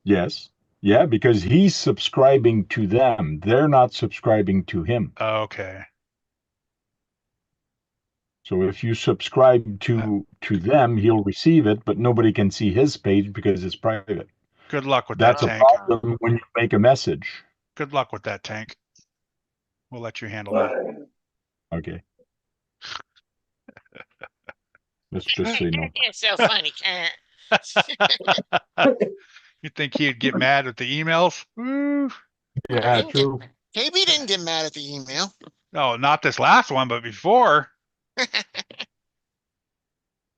Yes. Yeah, because he's subscribing to them. They're not subscribing to him. Okay. So if you subscribe to them, he'll receive it, but nobody can see his page because it's private. Good luck with That's that, a Tank. problem when you make a message. Good luck with that, Tank. We'll let you handle that. Okay. Let's just say no. You're so funny, Karen. You think he'd get mad with the emails? Woo. Yeah, true. KB didn't get mad at the email. No, not this last one, but before. I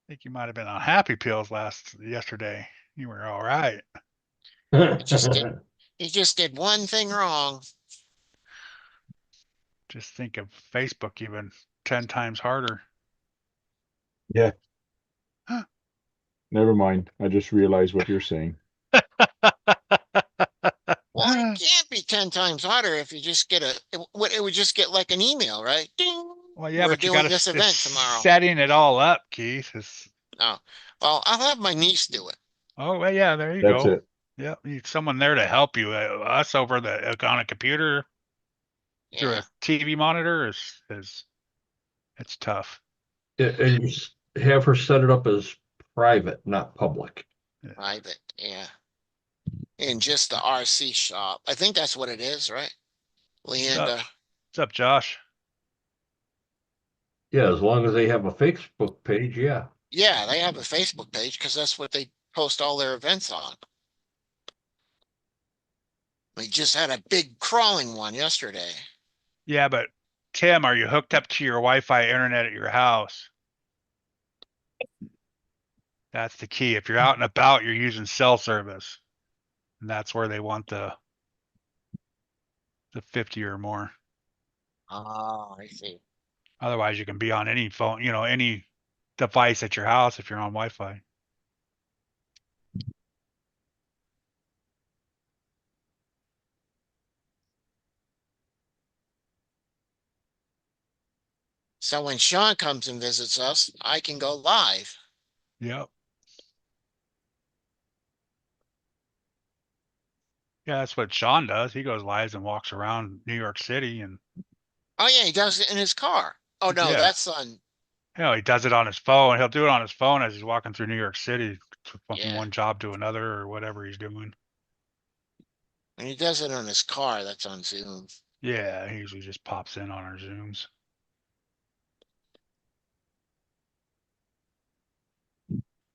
think you might have been on happy pills yesterday. You were all right. He just did one thing wrong. Just think of Facebook even 10 times harder. Yeah. Never mind. I just realized what you're saying. Well, it can't be 10 times harder if you just get it would just get like an email, right? Ding. Well, yeah, We're but you doing got this to event tomorrow. setting it all up, Keith. Oh, well, I'll have my niece do it. Oh, well, yeah, there you That's go. it. Yeah, you need someone there to help you. Us over on a computer through Yeah, a TV monitor is it's tough. And you have her set it up as private, not public. private. Yeah. In just the RC shop. I think that's what it is, right? Leanda. What's up, Josh? Yeah, as long as they have a Facebook page, yeah. Yeah, they have a Facebook page because that's what they post all their events on. We just had a big crawling one yesterday. Yeah, but Tim, are you hooked up to your Wi-Fi internet at your house? That's the key. If you're out and about, you're using cell service. And that's where they want the 50 or more. Oh, I see. Otherwise, you can be on any phone, any device at your house if you're on Wi-Fi. So when Sean comes and visits us, I can go live. Yep. Yeah, that's what Sean does. He goes live and walks around New York City and Oh yeah, he does it in his car. Oh no, yeah. that's on. He does it on his phone. He'll do it on his phone as he's walking through New York City from Yeah. one job to another or whatever he's doing. And he does it on his car. That's on Zoom. Yeah, he usually just pops in on our Zooms.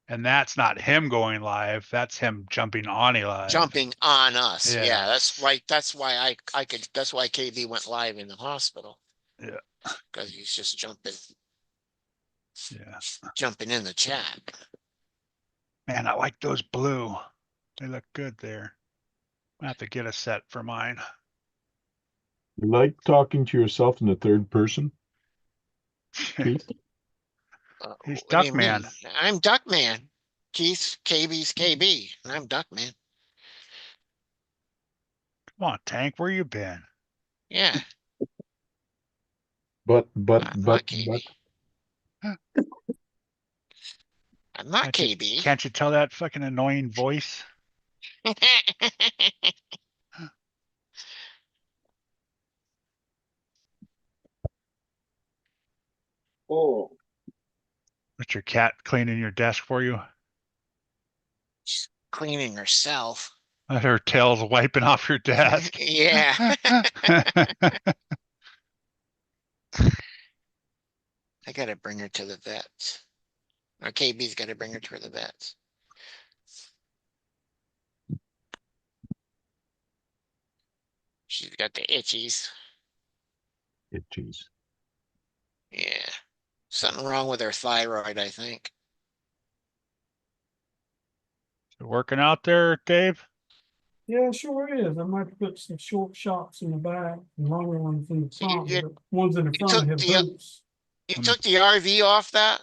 And that's not him going live. That's him jumping on a live. Jumping on us. Yeah. Yeah, that's right. That's why I could. That's why KB went live in the hospital. Yeah. Because he's just Yeah. jumping in the chat. Man, I like those blue. They look good there. I have to get a set for mine. You like talking to yourself in the third person, Keith? He's What do you Duckman. mean? I'm Duckman. Keith, KB's KB, and I'm Duckman. Come on, Tank, where you been? Yeah, But I'm not KB. I'm not KB. Can't you tell that fucking annoying voice? Oh, Is your cat cleaning your desk for you? She's cleaning herself. Her tail's wiping off your desk. Yeah. I gotta bring her to the vet. Or KB's gotta bring her to the vet. She's got the itchies. Jeez. Yeah. Something wrong with her thyroid, I think. Working out there, Dave? Yeah, sure is. I might put some short shocks in the back and longer ones in the So front. you- but the ones in the you front took have the- boots. You took the RV off that?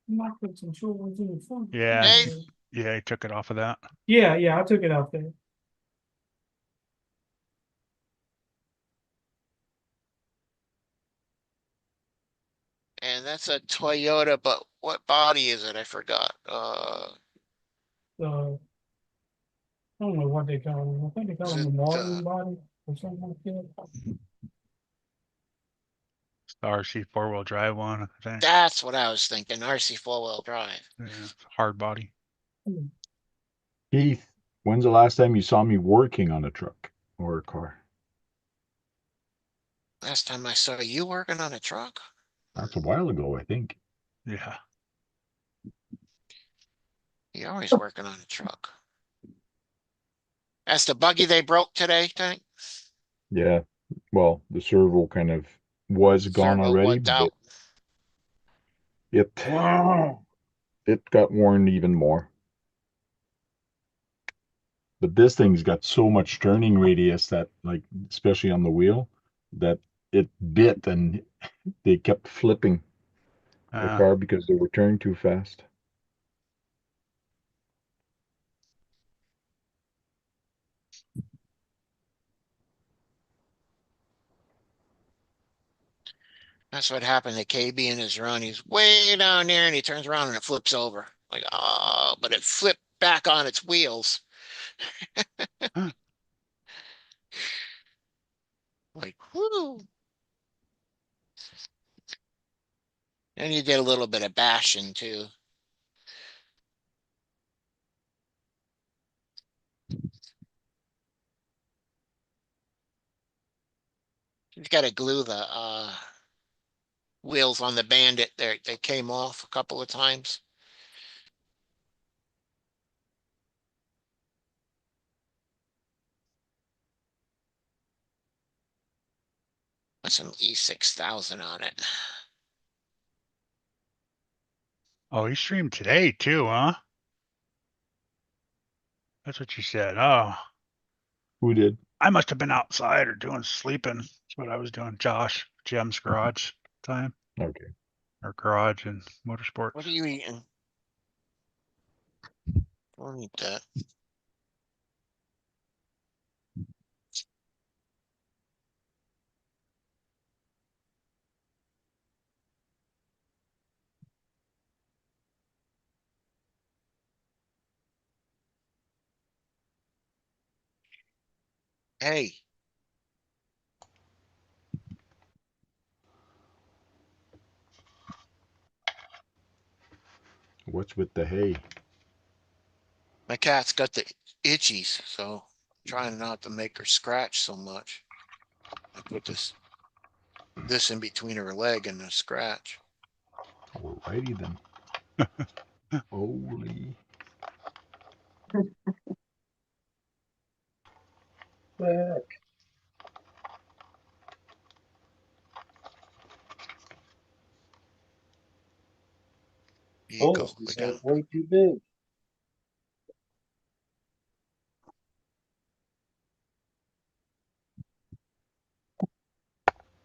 I might put some short ones in the front. Yeah. Dave? Yeah, he took it off of that. Yeah, I took it out there. And that's a Toyota, but what body is it? I forgot. So I don't know what they call them. I think they call Is them a it, modern body or something like that. It's the RC four-wheel drive one, I think. that's what I was thinking. RC four-wheel drive. Yeah, it's a hard body. Keith, when's the last time you saw me working on a truck or a car? Last time I saw you working on a truck. That's a while ago, I think. Yeah. You're always working on a truck. That's the buggy they broke today, Tank? Yeah. Well, the servo kind of was gone Servo already, wiped but out. it got worn even more. But this thing's got so much turning radius that, like, especially on the wheel, that it bit and they kept flipping the car because they were turning too fast. That's what happened to KB in his run. He's way down there and he turns around and it flips over. Like, oh, but it flipped back on its wheels. Like, whoo. And you did a little bit of bashing too. You've got to glue the wheels on the Bandit there. They came off a couple of times. With some E6000 on it. Oh, he streamed today too, huh? That's what you said. Oh, Who did? I must have been outside or doing sleeping. That's what I was doing. Josh, Jim's garage time Okay. or garage and What motorsports. are you eating? Don't eat that. Hey, What's with the hay? my cat's got the itchies, so I'm trying not to make her scratch so much. I put this in between her leg and the scratch. Alrighty then. Holy. Back. Here you Oh, go. We this got is way too big.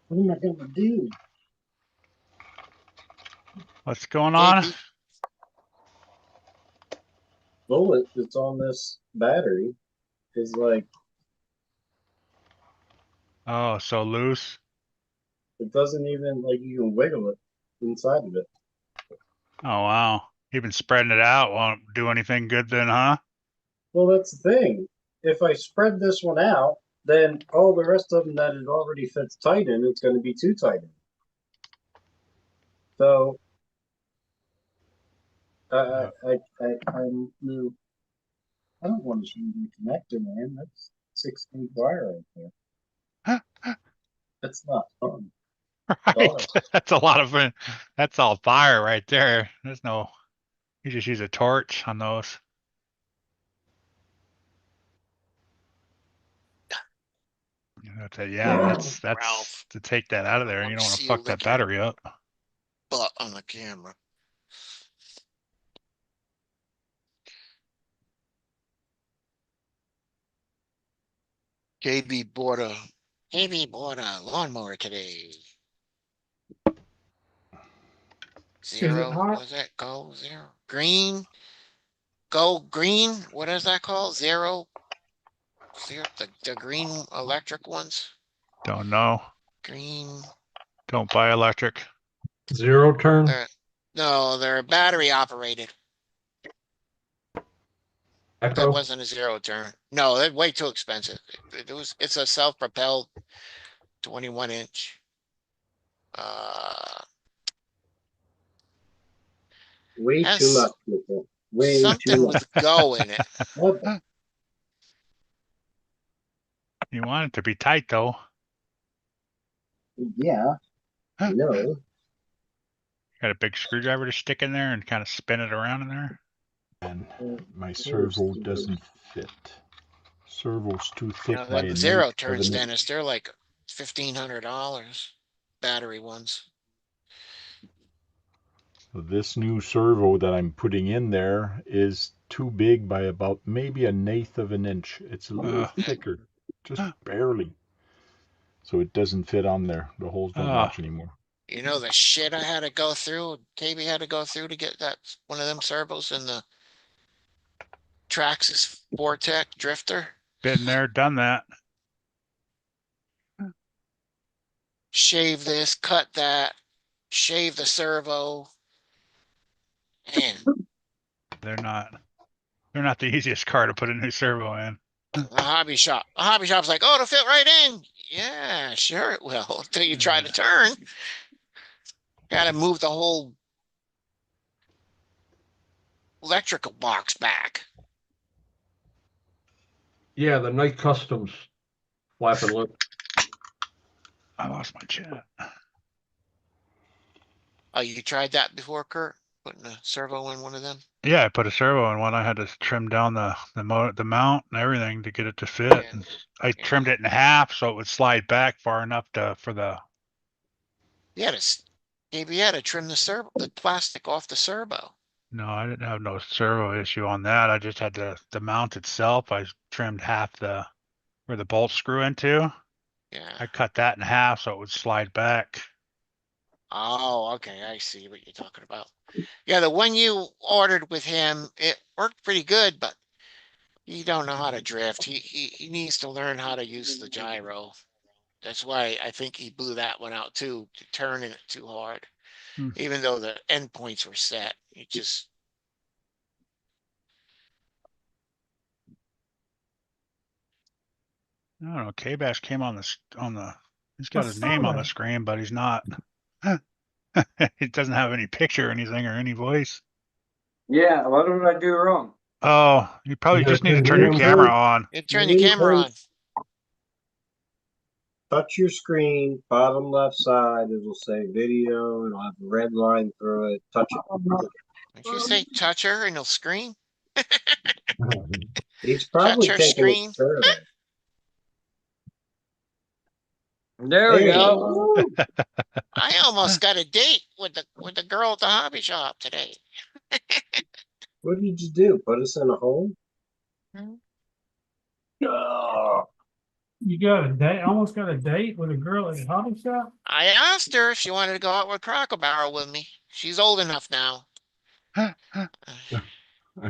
What am I gonna do? What's going on? JB. Bullet that's on this battery is like, Oh, so loose. it doesn't even, like, you can wiggle it inside of it. Oh, wow. Even spreading it out won't do anything good then, huh? Well, that's the thing. If I spread this one out, then all the rest of them that it already fits tight in, it's going to be too tight in. So I'm new. I don't want to change the connector, man. That's 6 inch wire right there. That's not fun. Right. That's a lot of fun. That's all fire right there. There's no, you just use a torch on those. Yeah, that's Ralph, to take that out of I there. want You to don't want to see you fuck that licking your battery up. butt on the camera. KB bought a lawnmower today. Is it Zero, hot? was that go zero? Green, go green. What is that called? Zero, zero. The green electric ones. Don't know. Green. Don't buy electric. Zero turn. No, they're battery operated. That Echo. wasn't a zero turn. No, they're way too expensive. It's a self-propelled 21 inch. Uh, Way too has much, people. Way too something much. with go in it. What the? You want it to be tight though. Yeah, no. Got a big screwdriver to stick in there and kind of spin it around in there. And my Here's servo the- doesn't fit. Servo's too You thick know, by like an zero eighth of turns, an inch. Dennis, they're like $1,500, battery ones. So this new servo that I'm putting in there is too big by about maybe an eighth of an inch. It's a little thicker, just barely. So it doesn't fit on there. The holes don't match anymore. You know the shit I had to go through, KB had to go through to get that one of them servos in the Traxxas Vortec drifter. Been there, done that. Shave this, cut that, shave the servo. Man, They're not the easiest car to put a new servo in. a hobby shop. A hobby shop's like, oh, it'll fit right in. Yeah, sure it will. Until you try to turn. Gotta move the whole electrical box back. Yeah, the night customs flapping lip. I lost my chat. Oh, you tried that before, Kurt? Putting a servo in one of them? Yeah, I put a servo in one. I had to trim down the mount and everything to get it to fit. Yeah. And I trimmed it in half so it would slide back far enough for the. You had to, maybe you had to trim the plastic off the servo. No, I didn't have no servo issue on that. I just had the mount itself. I trimmed half where the bolts screw into. Yeah. I cut that in half so it would slide back. Oh, okay. I see what you're talking about. Yeah, the one you ordered with him, it worked pretty good, but he don't know how to drift. He needs to learn how to use the gyro. That's why I think he blew that one out too, to turning it too hard. Hmm. Even though the endpoints were set, it just. I don't know. K-Bash came on he's got I his saw name on the that. screen, but he's not. It doesn't have any picture or anything or any voice. Yeah, what did I do wrong? Oh, you probably You just gotta need to turn turn your the camera camera on. You turn your camera on. Touch your screen, bottom left side, it'll say video, it'll have a red line through it, touch it. If you say touch her and he'll scream, He's touch probably her taking a screen. survey. There we Hey. go. I almost got a date with the girl at the hobby shop today. What did you do? Put us in a home? You got a date, almost got a date with a girl at the hobby shop? I asked her if she wanted to go out with Cracker Barrel with me. She's old enough now. Are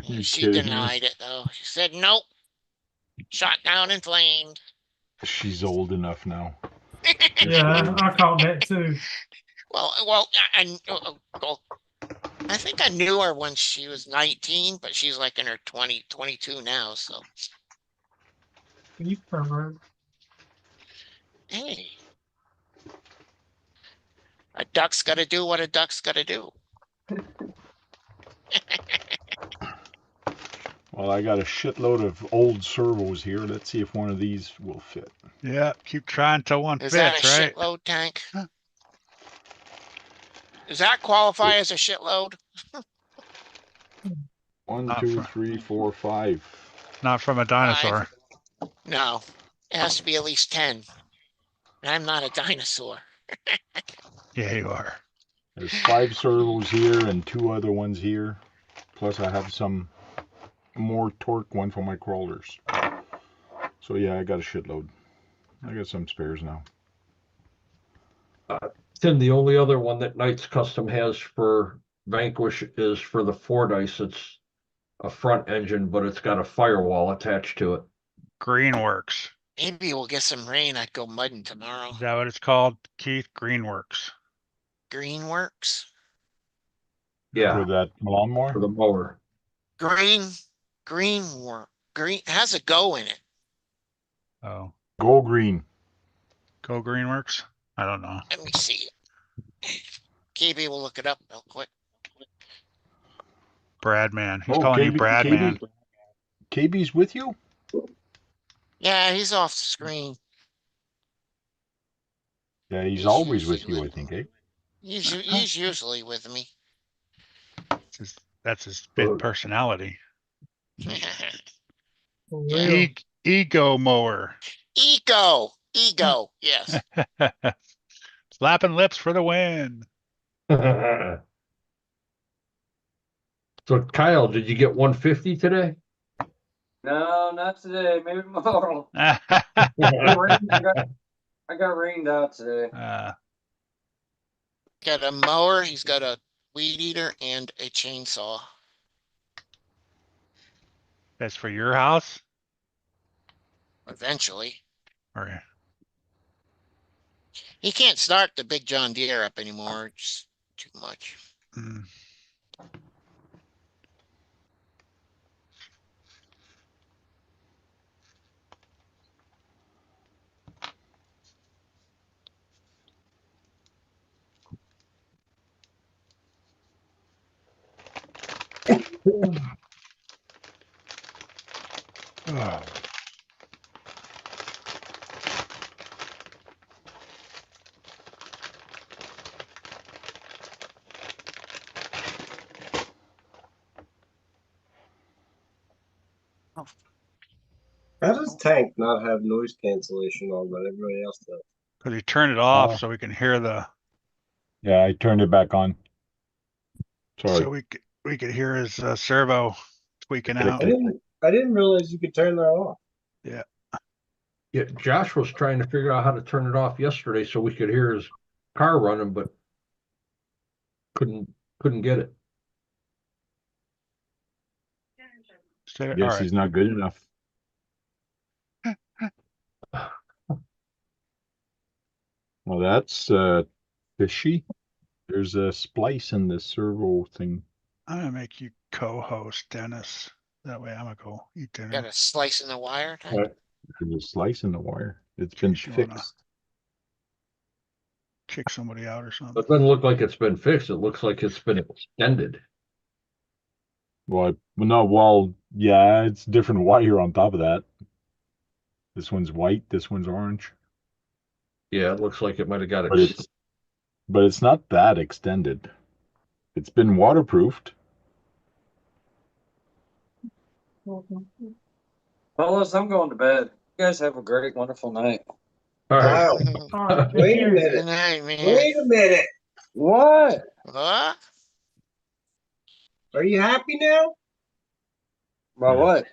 you She kidding me? denied it though. She said nope. Shot down in flames. She's old enough now. Yeah, I caught that too. Well, I think I knew her when she was 19, but she's like in her 22 now. So You pervert. hey, a duck's got to do what a duck's got to do. Well, I got a shitload of old servos here. Let's see if one of these will fit. Yeah, keep trying till one Is that a fits, right? shitload tank? Does that qualify as a shitload? One, Not two, for- 3, 4, 5. Not from a dinosaur. No, it has to be at least 10. I'm not a dinosaur. Yeah, you are. There's 5 servos here and 2 other ones here. Plus I have some more torque one for my crawlers. So yeah, I got a shitload. I got some spares now. Tim, the only other one that Knights Custom has for Vanquish is for the Fordyce. It's a front engine, but it's got a firewall attached to it. Greenworks. Maybe we'll get some rain. I'd go mudding tomorrow. Is that what it's called, Keith? Greenworks. Greenworks. Yeah, For that lawnmower? for the mower. Green has a go in it. Oh, Go green. Go Greenworks. I don't know. Let me see. KB will look it up real quick. Bradman. He's Oh, calling you KB, Bradman. KB's with you? Yeah, he's off the screen. Yeah, he's He's always with usually you, I with think, eh? He's usually with me. That's his big personality. For real. He Ego mower. Ego, yes. Slapping lips for the win. So Kyle, did you get 150 today? No, not today. Maybe tomorrow. Uh, I got rained out today. Got a mower, he's got a weed eater and a chainsaw. that's for your house? Eventually. Or He can't start the big John Deere up anymore. It's too much. mm. Oh. How does Tank not have noise cancellation on, but everybody else does? Because he turned it off so we can hear the. Yeah, I turned it back on. Sorry. So we could hear his servo tweaking out. I didn't realize you could turn that off. Yeah. Yeah, Josh was trying to figure out how to turn it off yesterday so we could hear his car running, but couldn't get it. All Guess right. he's not good enough. Well, that's fishy. There's a splice in the servo thing. I'm gonna make you co-host, Dennis. That way I'm gonna go eat dinner. Got a slice in the wire. Tank? Right. There's a slice in the wire. It's In been case you wanna- fixed. Kick somebody out or something. It doesn't look like it's been fixed. It looks like it's been extended. Well, yeah, it's different wire on top of that. This one's white, this one's orange. Yeah, it looks like it might have got But it's not that extended. It's been waterproofed. Fellas, I'm going to bed. You guys have a great, wonderful night. All right. All right, take Wait a care. Good minute. night, man. Wait a minute. What? What? Are you happy now? About what?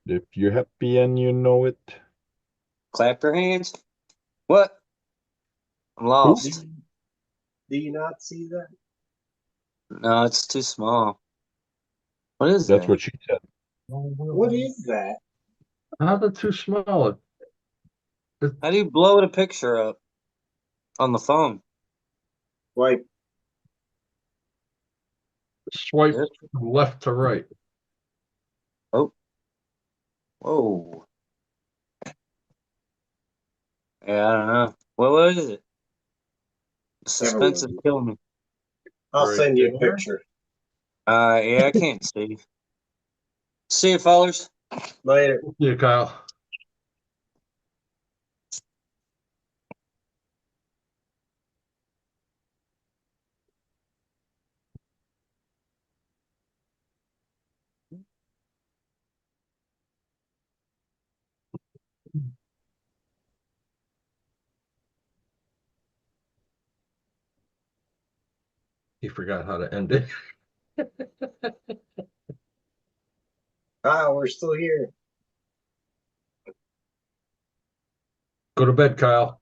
If you're happy and you know it. Clap your hands. What? I'm lost. Do you not see that? No, it's too small. What is That's that? what she said. What is that? How's it too small? How do you blow the picture up on the phone? Like, Swipe Yes. from left to right. Oh. Whoa. Yeah, I don't know. What is it? The suspense is mind. killing me. I'll Right send you a there. picture. Yeah, I can't see. See you, fellas. Later. See you, Kyle. He forgot how to end it. We're still here. Go to bed, Kyle.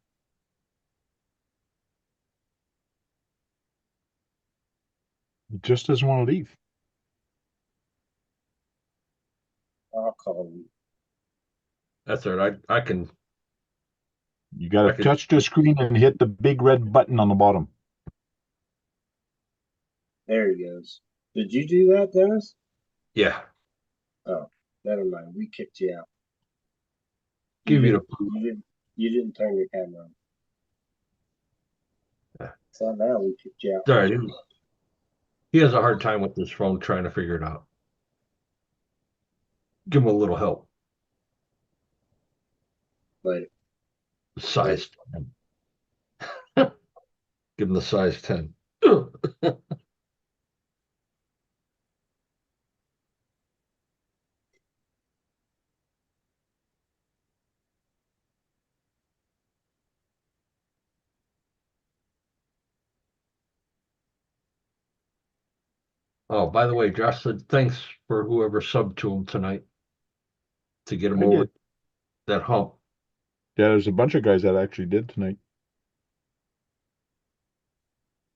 He just doesn't want to leave. I'll call you. That's all right. I can. You got to I could- touch the screen and hit the big red button on the bottom. There he goes. Did you do that, Dennis? Yeah. Oh, never mind. We kicked you out. Give you You didn't turn your camera on. Yeah. So now we kicked you out. All right. He has a hard time with his phone trying to figure it out. Give him a little help. Later. Size 10. Give him the size 10. Oh, by the way, Josh said thanks for whoever subbed to him tonight to get him I over did. that hump. Yeah, there's a bunch of guys that actually did tonight.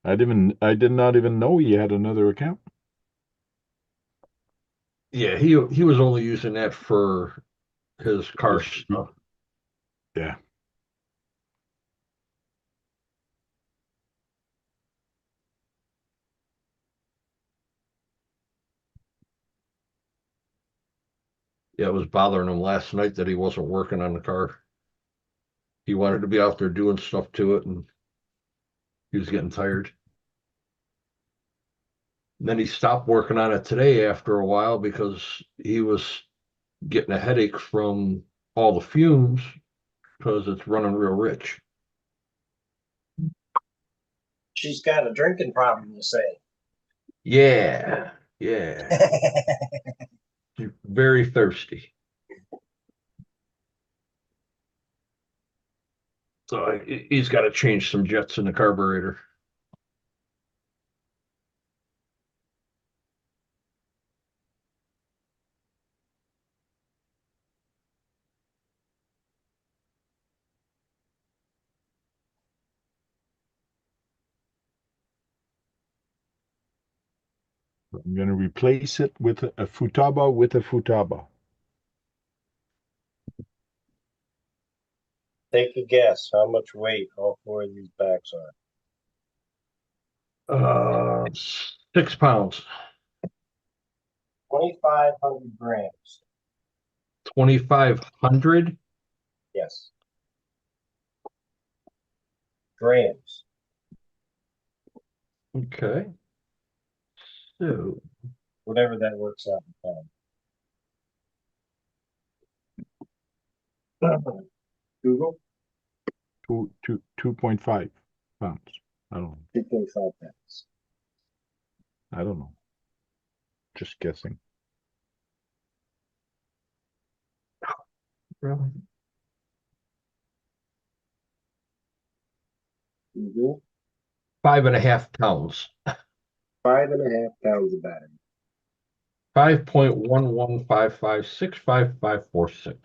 I did not even know he had another account. Yeah, he was only using that for his car His- stuff. Yeah. Yeah, it was bothering him last night that he wasn't working on the car. He wanted to be out there doing stuff to it, and he was getting tired. And then he stopped working on it today after a while because he was getting a headache from all the fumes because it's running real rich. She's got a drinking problem, you say? Yeah, yeah. She's very thirsty. So he's got to change some jets in the carburetor. I'm going to replace it with a Futaba with a Futaba. Take a guess how much weight all four of these backs are. 6 pounds, 2,500 grams. 2,500. Yes. Grams. Okay. So Whatever that works out in pounds. Google. 2.5 pounds. I don't know. 2.5 pounds. I don't know. Just guessing. really? Mm-hmm. 5.5 pounds. 5.5 pounds of battery. 5.115565546.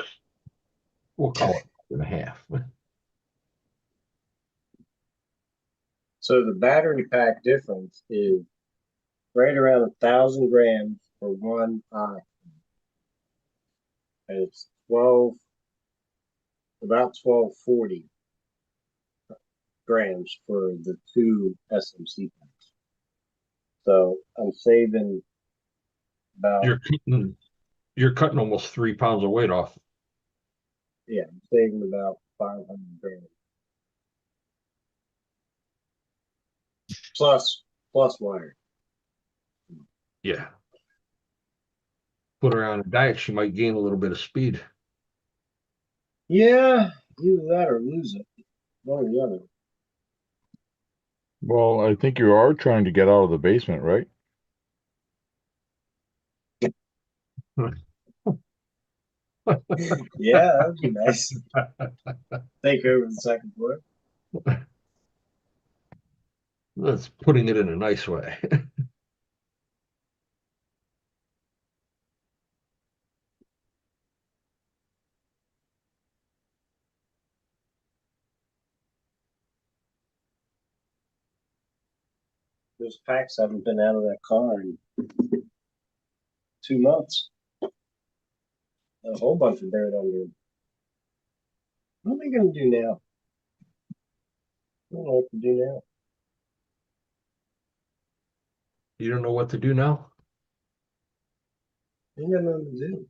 We'll call it 5.5. So the battery pack difference is right around 1,000 grams for one eye. And it's about 1240 grams for the two SMC packs. So I'm saving about You're cutting almost 3 pounds of weight off. I'm saving about 500 grams. Plus wire. Yeah. Put her on a diet, she might gain a little bit of speed. Yeah, either that or lose it. One or the other. Well, I think you are trying to get out of the basement, right? Yeah, that would be nice. Take over the second floor. That's putting it in a nice way. Those packs haven't been out of that car in 2 months. A whole bunch of dirt under them. What are they going to do now? I don't know what to do now. You don't know what to do now? Ain't got nothing to do.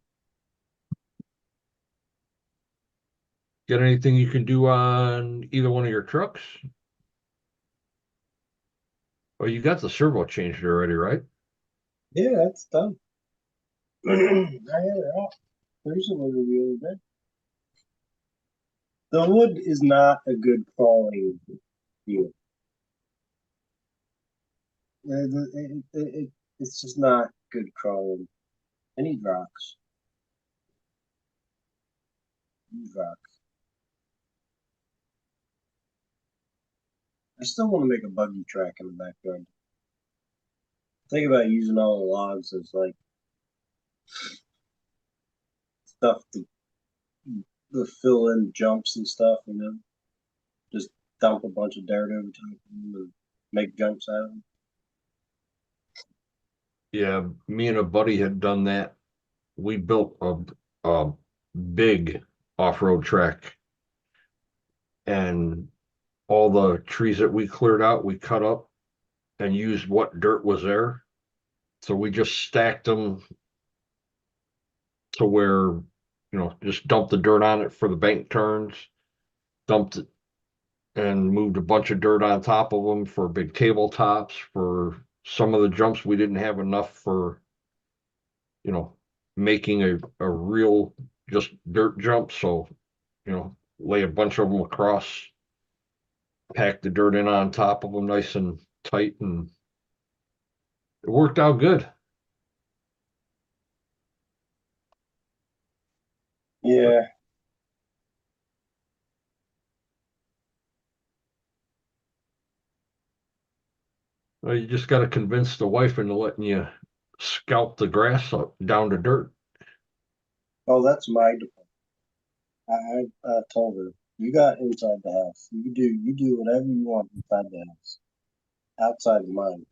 Got anything you can do on either one of your trucks? Well, you got the servo changed already, right? Yeah, that's done. I had it out recently the other day. The wood is not a good quality deal. It's just not good quality. I need rocks. I still want to make a buggy track in the backyard. Think about using all the logs as like stuff to fill in jumps and stuff, you know. Just dump a bunch of dirt over top of them and make jumps out of them. Yeah, me and a buddy had done that. We built a big off-road track, and all the trees that we cleared out, we cut up and used what dirt was there. So we just stacked them to where, just dumped the dirt on it for the bank turns, dumped it and moved a bunch of dirt on top of them for big tabletops. For some of the jumps, we didn't have enough for, making a real just dirt jump. So, lay a bunch of them across, pack the dirt in on top of them nice and tight, and it worked out good. Yeah. Well, you just got to convince the wife into letting you scalp the grass up down to dirt. Oh, that's my department. I told her, you got inside the house. You do whatever you want inside the house. Outside of mine.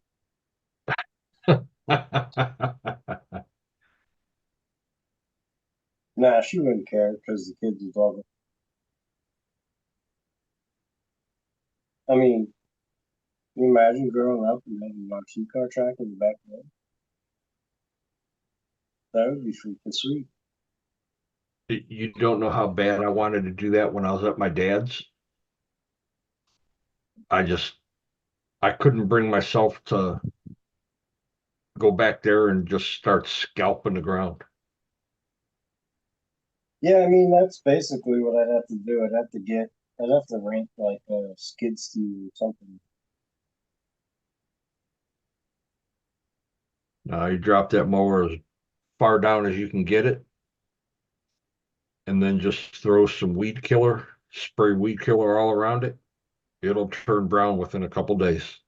Nah, she wouldn't care because the kids was all. I mean, can you imagine growing up and having an RC car track in the backyard? That would be freaking sweet. You don't know how bad I wanted to do that when I was at my dad's. I couldn't bring myself to go back there and just start scalping the ground. Yeah, I mean that's basically what I'd have to do. I'd have to rent like a skid steer or something. You drop that mower as far down as you can get it, and then just throw some weed killer, spray weed killer all around it. It'll turn brown within a couple days.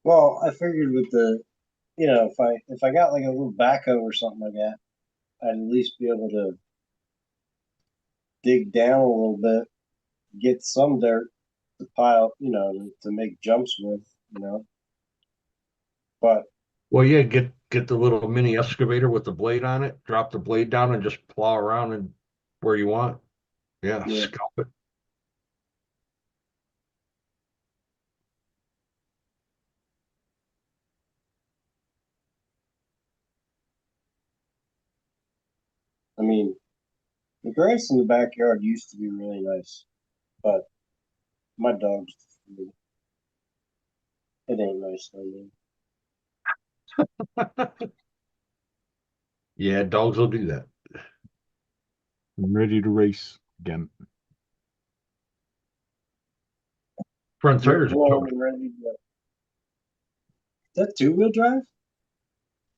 Well, I figured with if I got like a little backhoe or something like that, I'd at least be able to dig down a little bit, get some dirt to pile, to make jumps with, you know. But Well, yeah, get the little mini excavator with the blade on it, drop the blade down and just plow around and where you want. Yeah, yeah, scalp it. I mean, the grass in the backyard used to be really nice, but my dogs, it ain't nice no more. Yeah, dogs will do that. I'm ready to race again. Front You're tires are blowing towed. and ready to go. Is that two-wheel drive?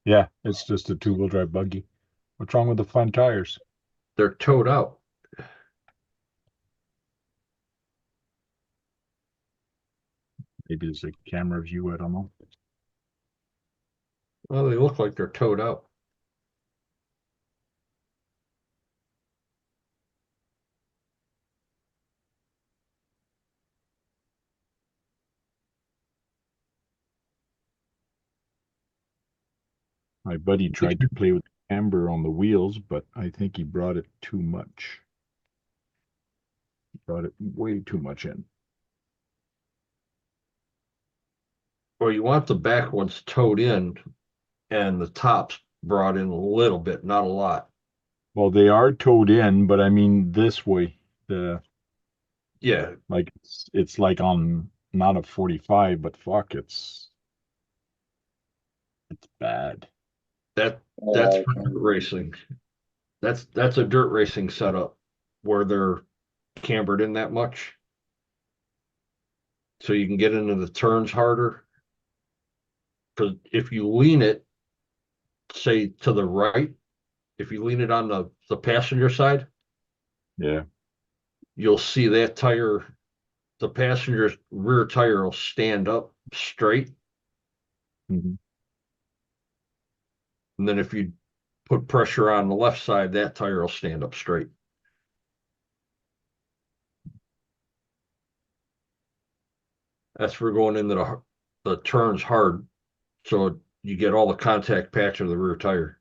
Yeah, it's just a two-wheel drive buggy. What's wrong with the front tires? They're towed out. Maybe there's a camera view, I don't know. Well, they look like they're towed out. My buddy tried to play with amber on the wheels, but I think he brought it too much. He brought it way too much in. Well, you want the back ones towed in and the tops brought in a little bit, not a lot. Well, they are towed in, but I mean this way. Yeah, Like it's like on not a 45, but fuck, it's bad. that's for Okay. dirt racing. That's a dirt racing setup where they're cambered in that much. So you can get into the turns harder. Because if you lean it, say to the right, if you lean it on the passenger side, Yeah. you'll see that tire the passenger's rear tire will stand up straight. Mhm. And then if you put pressure on the left side, that tire will stand up straight. That's for going into the turns hard. So you get all the contact patch of the rear tire.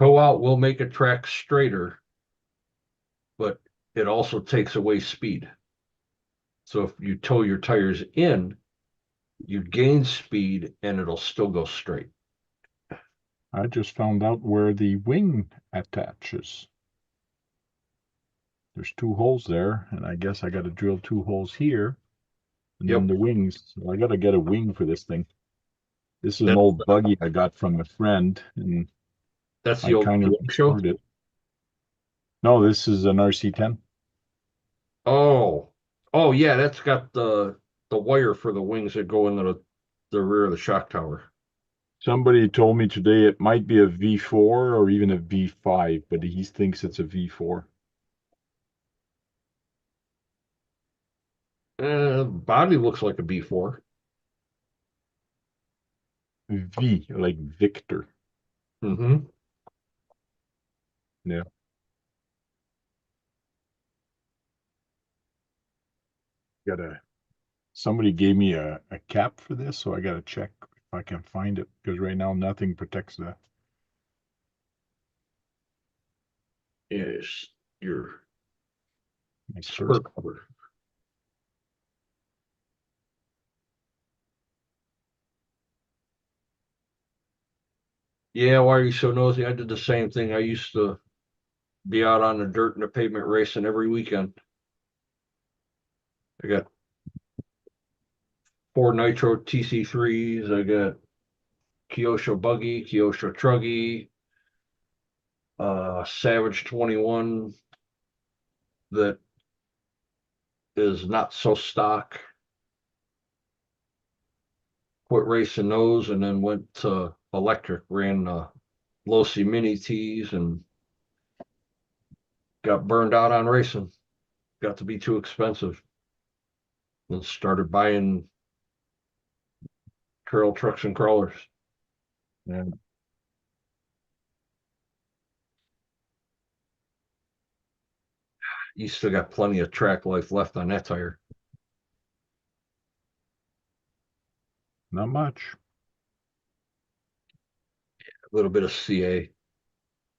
Toe out will make a track straighter, but it also takes away speed. So if you toe your tires in, you gain speed and it'll still go straight. I just found out where the wing attaches. There's 2 holes there, and I guess I got to drill 2 holes here, and then Yep. the wings. So I got to get a wing for this thing. This is an That's- old buggy I got from a friend, and That's the I old kind of show. restored it. No, this is an RC10. Oh, yeah, that's got the wire for the wings that go into the rear of the shock tower. Somebody told me today it might be a V4 or even a V5, but he thinks it's a V4. Body looks like a B4. V, like Victor. Mm-hmm. Yeah. Somebody gave me a cap for this, so I gotta check if I can find it, because right now nothing protects that. Yes, your My spur shirt. cover. Yeah, why are you so nosy? I did the same thing. I used to be out on the dirt and the pavement racing every weekend. I got 4 Nitro TC3s. I got Kyosho Buggy, Kyosho Truggy, Savage 21 that is not so stock. Quit racing those and then went to electric, ran Losi Mini Tees and got burned out on racing. Got to be too expensive. Then started buying trail trucks and crawlers. Yeah. You still got plenty of track life left on that tire. Not much. A little bit of CA,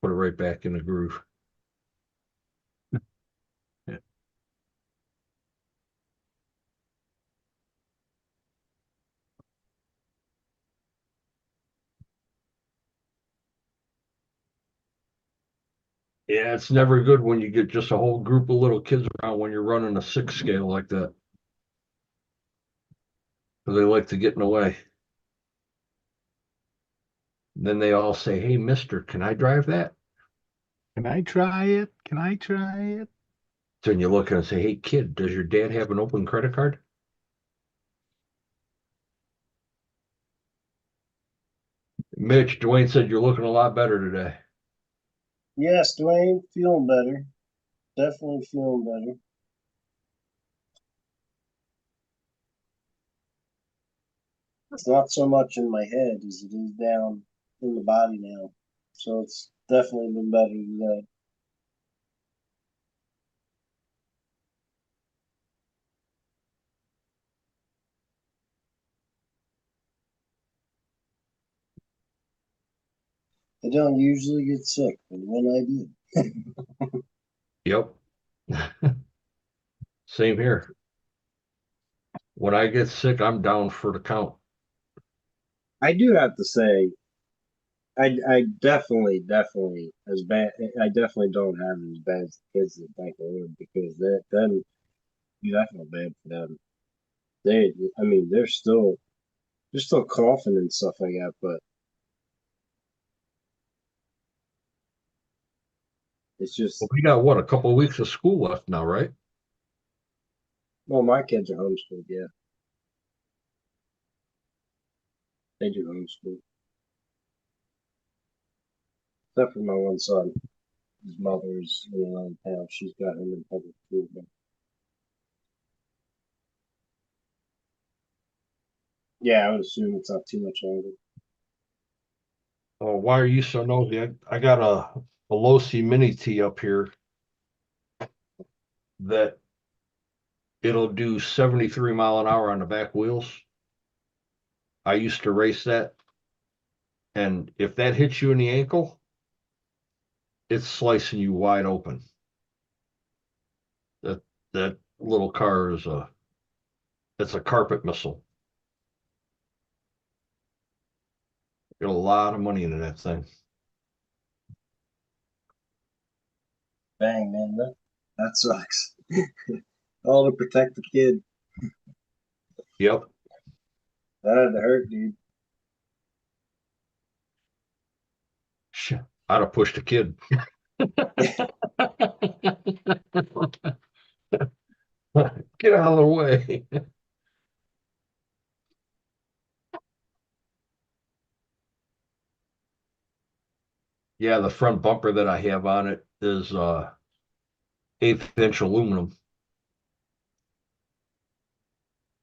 put it right back in the groove. Yeah. Yeah, it's never good when you get just a whole group of little kids around when you're running a 6 scale like that. Because they like to get in the way. And then they all say, "Hey, mister, can I drive that?" Can I try it? Can I try it? Then you look and say, "Hey, kid, does your dad have an open credit card?" Mitch, Dwayne said you're looking a lot better today. Yes, Dwayne, feeling better. Definitely feeling better. It's not so much in my head as it is down in the body now. So it's definitely been better today. I don't usually get sick, but when I do, Yep. Same here. When I get sick, I'm down for the count. I do have to say, I definitely as bad. I definitely don't have as bad as the kids that think I would, because then I feel bad for them. I mean, they're still coughing and stuff like that, but it's Well, just, we got what, a couple of weeks of school left now, right? well, my kids are homeschooled, yeah. They do homeschool. Except for my one son. His mother's in another town. She's got him in public school. But yeah, I would assume it's not too much longer. Oh, why are you so nosy? I got a Losi Mini T up here that it'll do 73 mile an hour on the back wheels. I used to race that, and if that hits you in the ankle, it's slicing you wide open. That little car is it's a carpet missile. Got a lot of money into that thing. Bang, man, that sucks. All to protect the kid. Yep. That had to hurt, dude. I'd have pushed a kid. Get out of the way. Yeah, the front bumper that I have on it is 1/8 inch aluminum.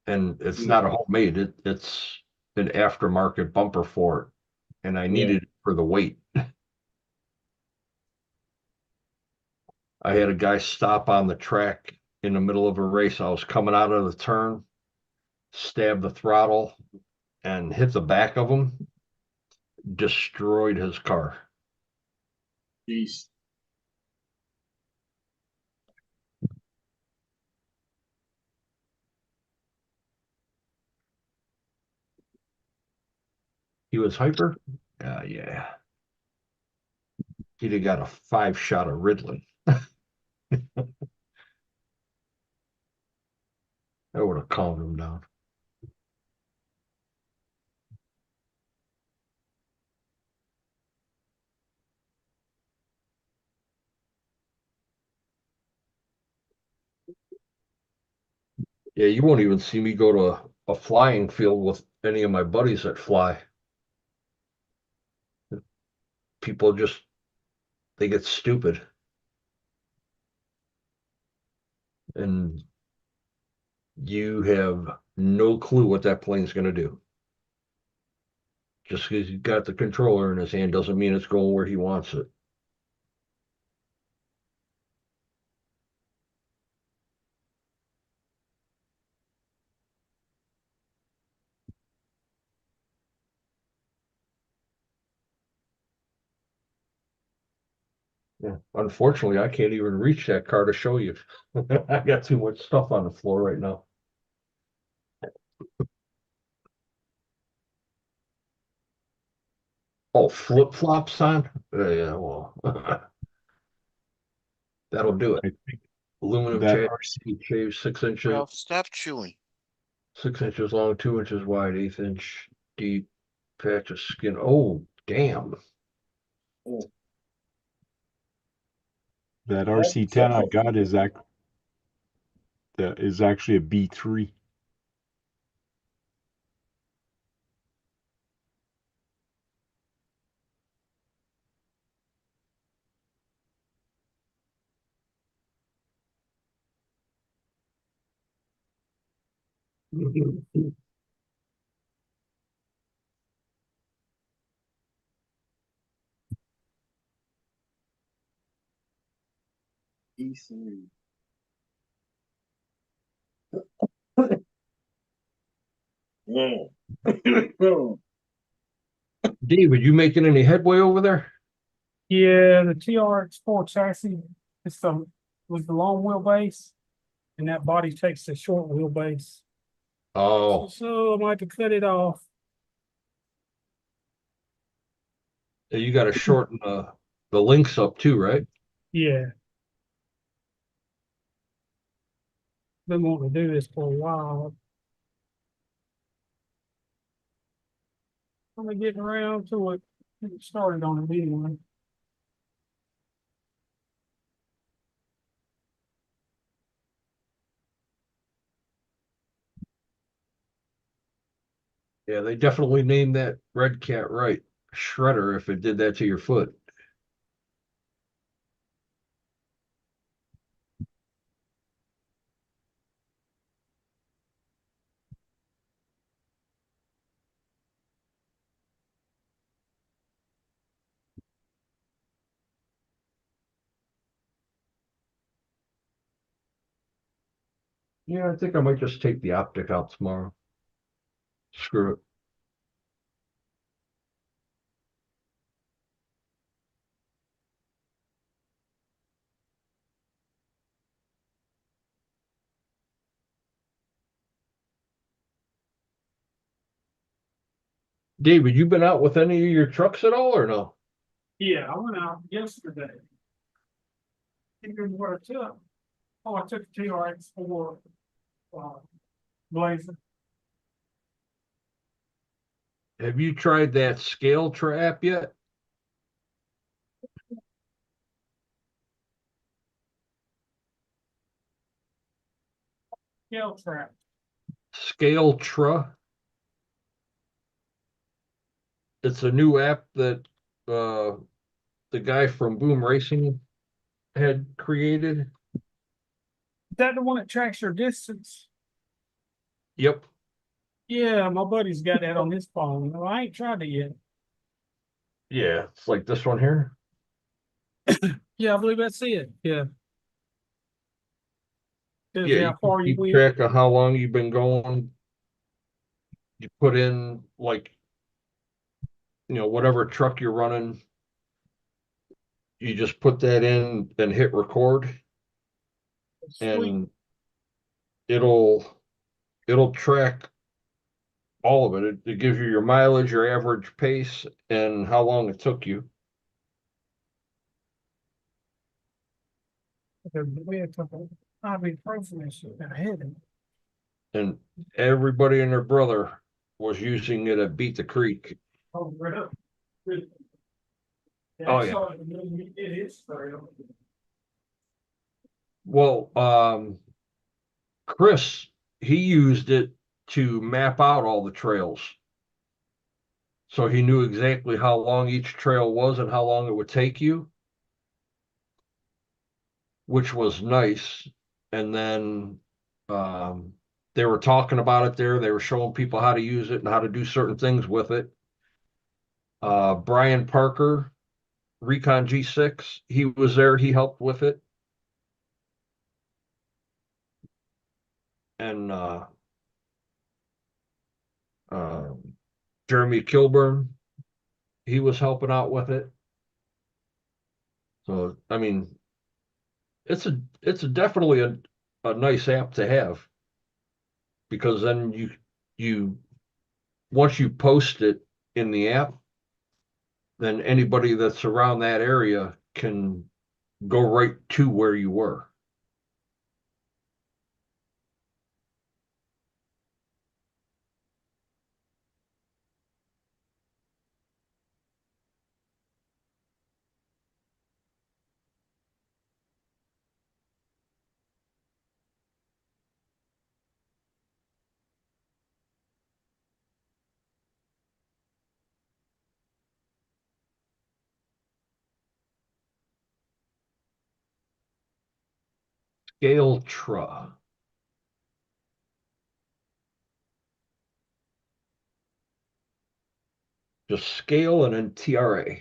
And it's not a homemade, it's an aftermarket bumper for it. And I Yeah. needed it for the weight. I had a guy stop on the track in the middle of a race. I was coming out of the turn, stabbed the throttle, and hit the back of him, destroyed his car. Jeez. He was hyper? Yeah. He'd have got a 5 shot of Ridley. That would have calmed him down. Yeah, you won't even see me go to a flying field with any of my buddies that fly. People just, they get stupid. And you have no clue what that plane's going to do. Just because he's got the controller in his hand doesn't mean it's going where he wants it. Yeah. Unfortunately, I can't even reach that car to show you. I got too much stuff on the floor right now. Oh, flip flops on? Yeah, well, that'll do it. I think Aluminum that chassis, shave 6 inches, Ralph, stop chewing. 6 inches long, 2 inches wide, 1/8 inch deep patch of skin. Oh, damn. that That's RC10 I got is actually a B3. E3. Yeah. David, you making any headway over there? Yeah, the TRX4 chassis, it's the, with the long wheelbase, and that body takes the short wheelbase. Oh, So I might have to cut it off. you got to shorten the links up too, right? Yeah. Been wanting to do this for a while. I'm getting around to it. Getting started on it anyway. Yeah, they definitely named that red cat right. Shredder if it did that to your foot. Yeah, I think I might just take the optic out tomorrow. Screw it. David, you been out with any of your trucks at all or no? Yeah, I went out yesterday. Can't remember what I took. Oh, I took a TRX4 Blazer. Have you tried that scale trap yet? Scale trap. Scale Tra. It's a new app that the guy from Boom Racing had created. Is that the one that tracks your distance? Yep. Yeah, my buddy's got that on his phone. No, I ain't tried it yet. Yeah, it's like this one here. Yeah, I believe that's it. Yeah. Tells Yeah, you you how can far you keep went. track of how long you've been going. You put in like, whatever truck you're running, you just put that in and hit record Sweet. and it'll track all of it. It gives you your mileage, your average pace, and how long it took you. We had a couple ibuprofen and shit that I had him. And everybody and their brother was using it at Beat the Creek. Oh, really? Really? Oh, I yeah. saw it in the movie. It is trail. Well, Chris, he used it to map out all the trails. So he knew exactly how long each trail was and how long it would take you, which was nice. And then they were talking about it there. They were showing people how to use it and how to do certain things with it. Brian Parker, Recon G6, he was there. He helped with it. And Jeremy Kilburn, he was helping out with it. So, I mean, it's definitely a nice app to have because then you once you post it in the app, then anybody that's around that area can go right to where you were. Scaletra. Just scale and then TRA.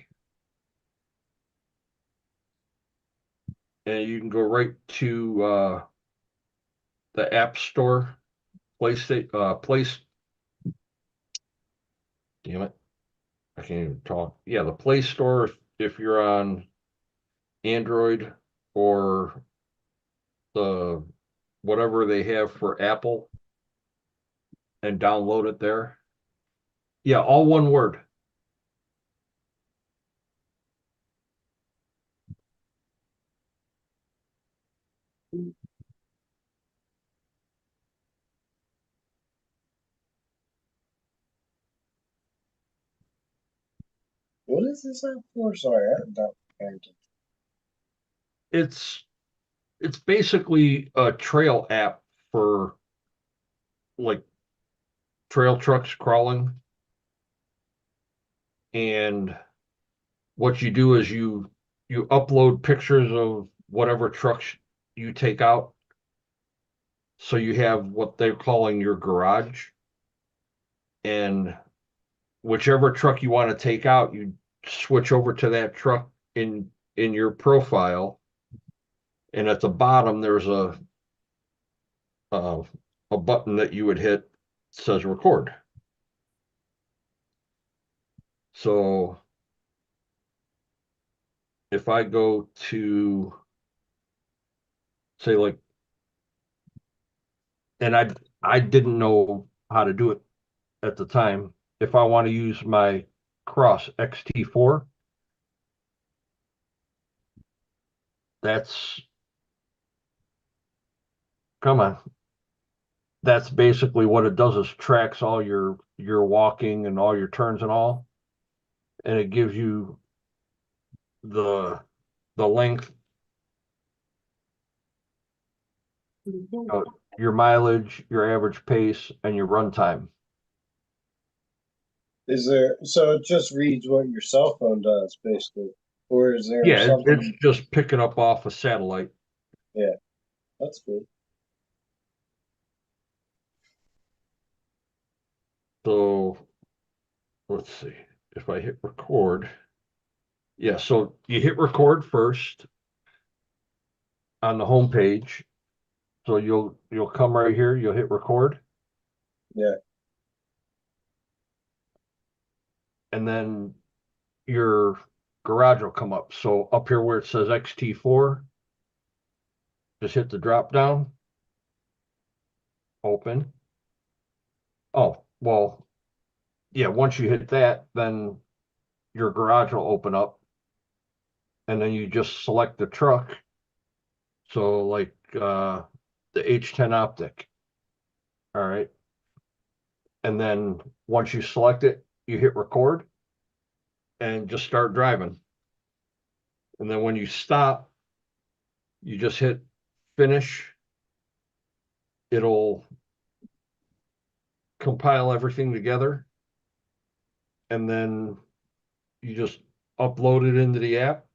And you can go right to the App Store, Place. Damn it, I can't even talk. Yeah, the Play Store if you're on Android or the whatever they have for Apple and download it there. Yeah, all one word. What is this app for? Sorry, I don't pay attention. It's basically a trail app for like trail trucks crawling. And what you do is you upload pictures of whatever trucks you take out. So you have what they're calling your garage. And whichever truck you want to take out, you switch over to that truck in your profile. And at the bottom, there's a button that you would hit, says record. So if I go to, say, like, and I didn't know how to do it at the time. If I want to use my Cross XT4, that's, come on. That's basically what it does, is tracks all your walking and all your turns and all. And it gives you the length, your mileage, your average pace, and your run time. Is there, so it just reads what your cell phone does, basically? Or is there Yeah, something? it's just picking up off a satellite. Yeah, that's good. So let's see if I hit record. Yeah, so you hit record first on the home page. So you'll come right here, you'll hit record. Yeah. And then your garage will come up. So up here where it says XT4, just hit the drop down, open. Oh, well, yeah, once you hit that, then your garage will open up. And then you just select the truck. So like the H10 Optic. All right. And then once you select it, you hit record and just start driving. And then when you stop, you just hit finish. It'll compile everything together. And then you just upload it into the app.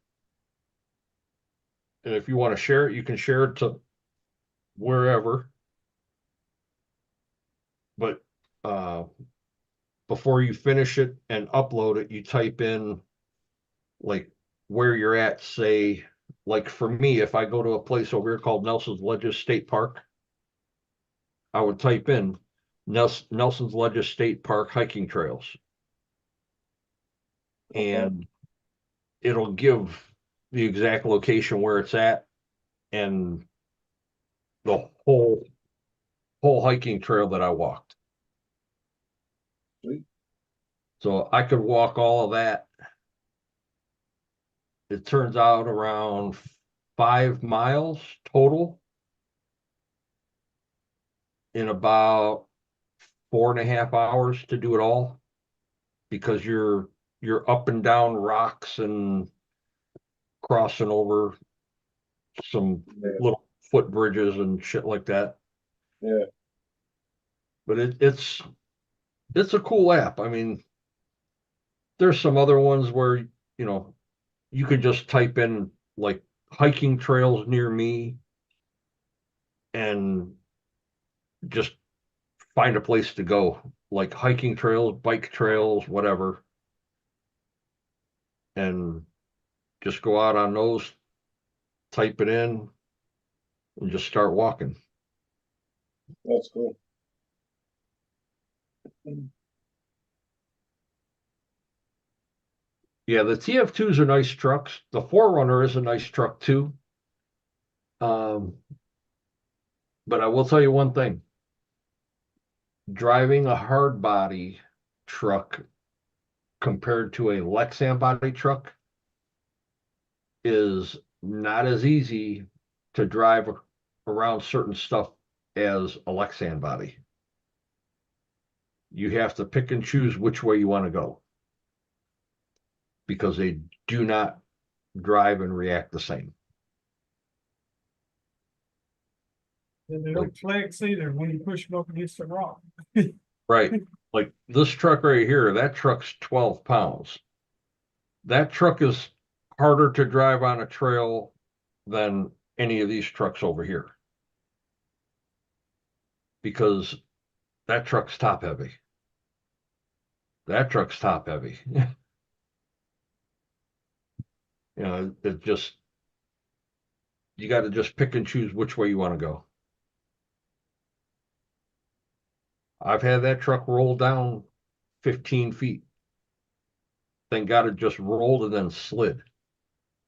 And if you want to share it, you can share it to wherever. But before you finish it and upload it, you type in like where you're at. Say, like for me, if I go to a place over here called Nelson's Ledges State Park, I would type in Nelson's Ledges State Park hiking trails. Okay. And it'll give the exact location where it's at and the whole hiking trail that I walked. Sweet. So I could walk all of that. It turns out around 5 miles total in about 4.5 hours to do it all, because you're up and down rocks and crossing over some little footbridges and shit like that. Yeah. But it's a cool app. I mean, there's some other ones where, you know, you could just type in like hiking trails near me and just find a place to go, like hiking trails, bike trails, whatever. And just go out on those, type it in, and just start walking. That's cool. Yeah, the TF2s are nice trucks. The 4Runner is a nice truck too. But I will tell you one thing. Driving a hard body truck compared to a Lexan body truck is not as easy to drive around certain stuff as a Lexan body. You have to pick and choose which way you want to go, because they do not drive and react the same. And they don't flex either when you push them up against the rock. Right. Like this truck right here, that truck's 12 pounds. That truck is harder to drive on a trail than any of these trucks over here. Because that truck's top heavy. That truck's top heavy. You know, it just, you got to just pick and choose which way you want to go. I've had that truck roll down 15 feet. Thank God it just rolled and then slid.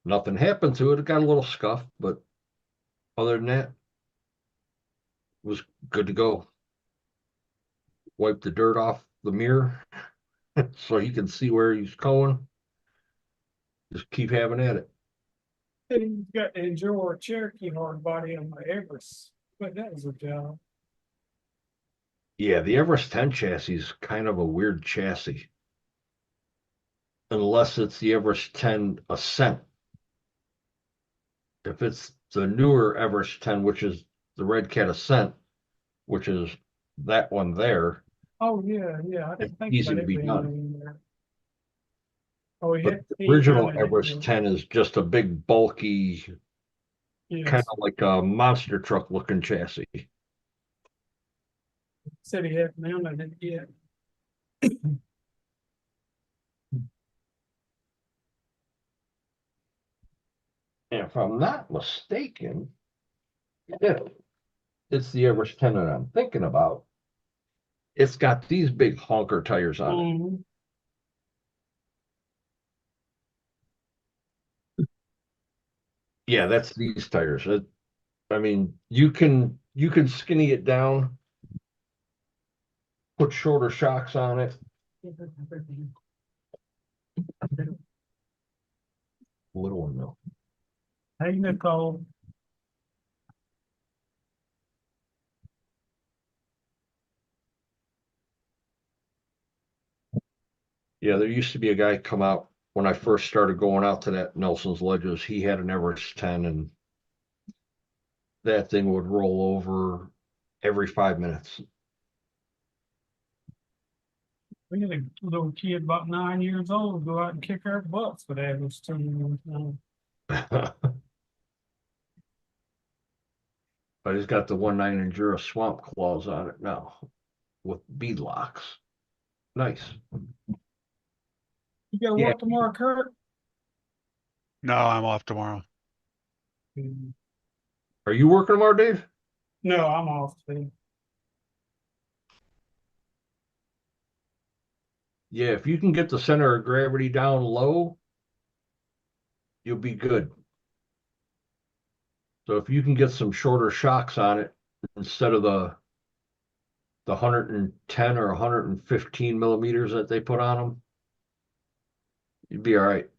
Nothing happened to it. It got a little scuffed, but other than that, it was good to go. Wipe the dirt off the mirror so he can see where he's going. Just keep having at it. And he's got the Enduro Cherokee hard body on my Everest, but that was a job. Yeah, the Everest 10 chassis is kind of a weird chassis. Unless it's the Everest 10 Ascent. If it's the newer Everest 10, which is the Red Cat Ascent, which is that one there, Oh, yeah, I it's didn't think easy about to it be being done. in there. Oh, But the he original mounted it, Everest 10 is just a big, bulky, kind yes. of like a monster truck looking chassis. Said he hadn't mounted it yet. And if I'm not mistaken, if it's the Everest 10 that I'm thinking about, it's got these big honker tires on it. Mhm. Yeah, that's these tires. I mean, you can skinny it down, put shorter shocks on it. Little one though. Hey, Nicole. Yeah, there used to be a guy come out when I first started going out to that Nelson's Ledges. He had an Everest 10 and that thing would roll over every 5 minutes. We had a little kid about 9 years old go out and kick our butts with Everest 10. But he's got the 1.9 Enduro swamp claws on it now with bead locks. Nice. You gotta Yeah. work tomorrow, Kurt? No, I'm off tomorrow. Are you working tomorrow, Dave? No, I'm off today. Yeah, if you can get the center of gravity down low, you'll be good. So if you can get some shorter shocks on it instead of the 110 or 115 millimeters that they put on them, you'd be all right.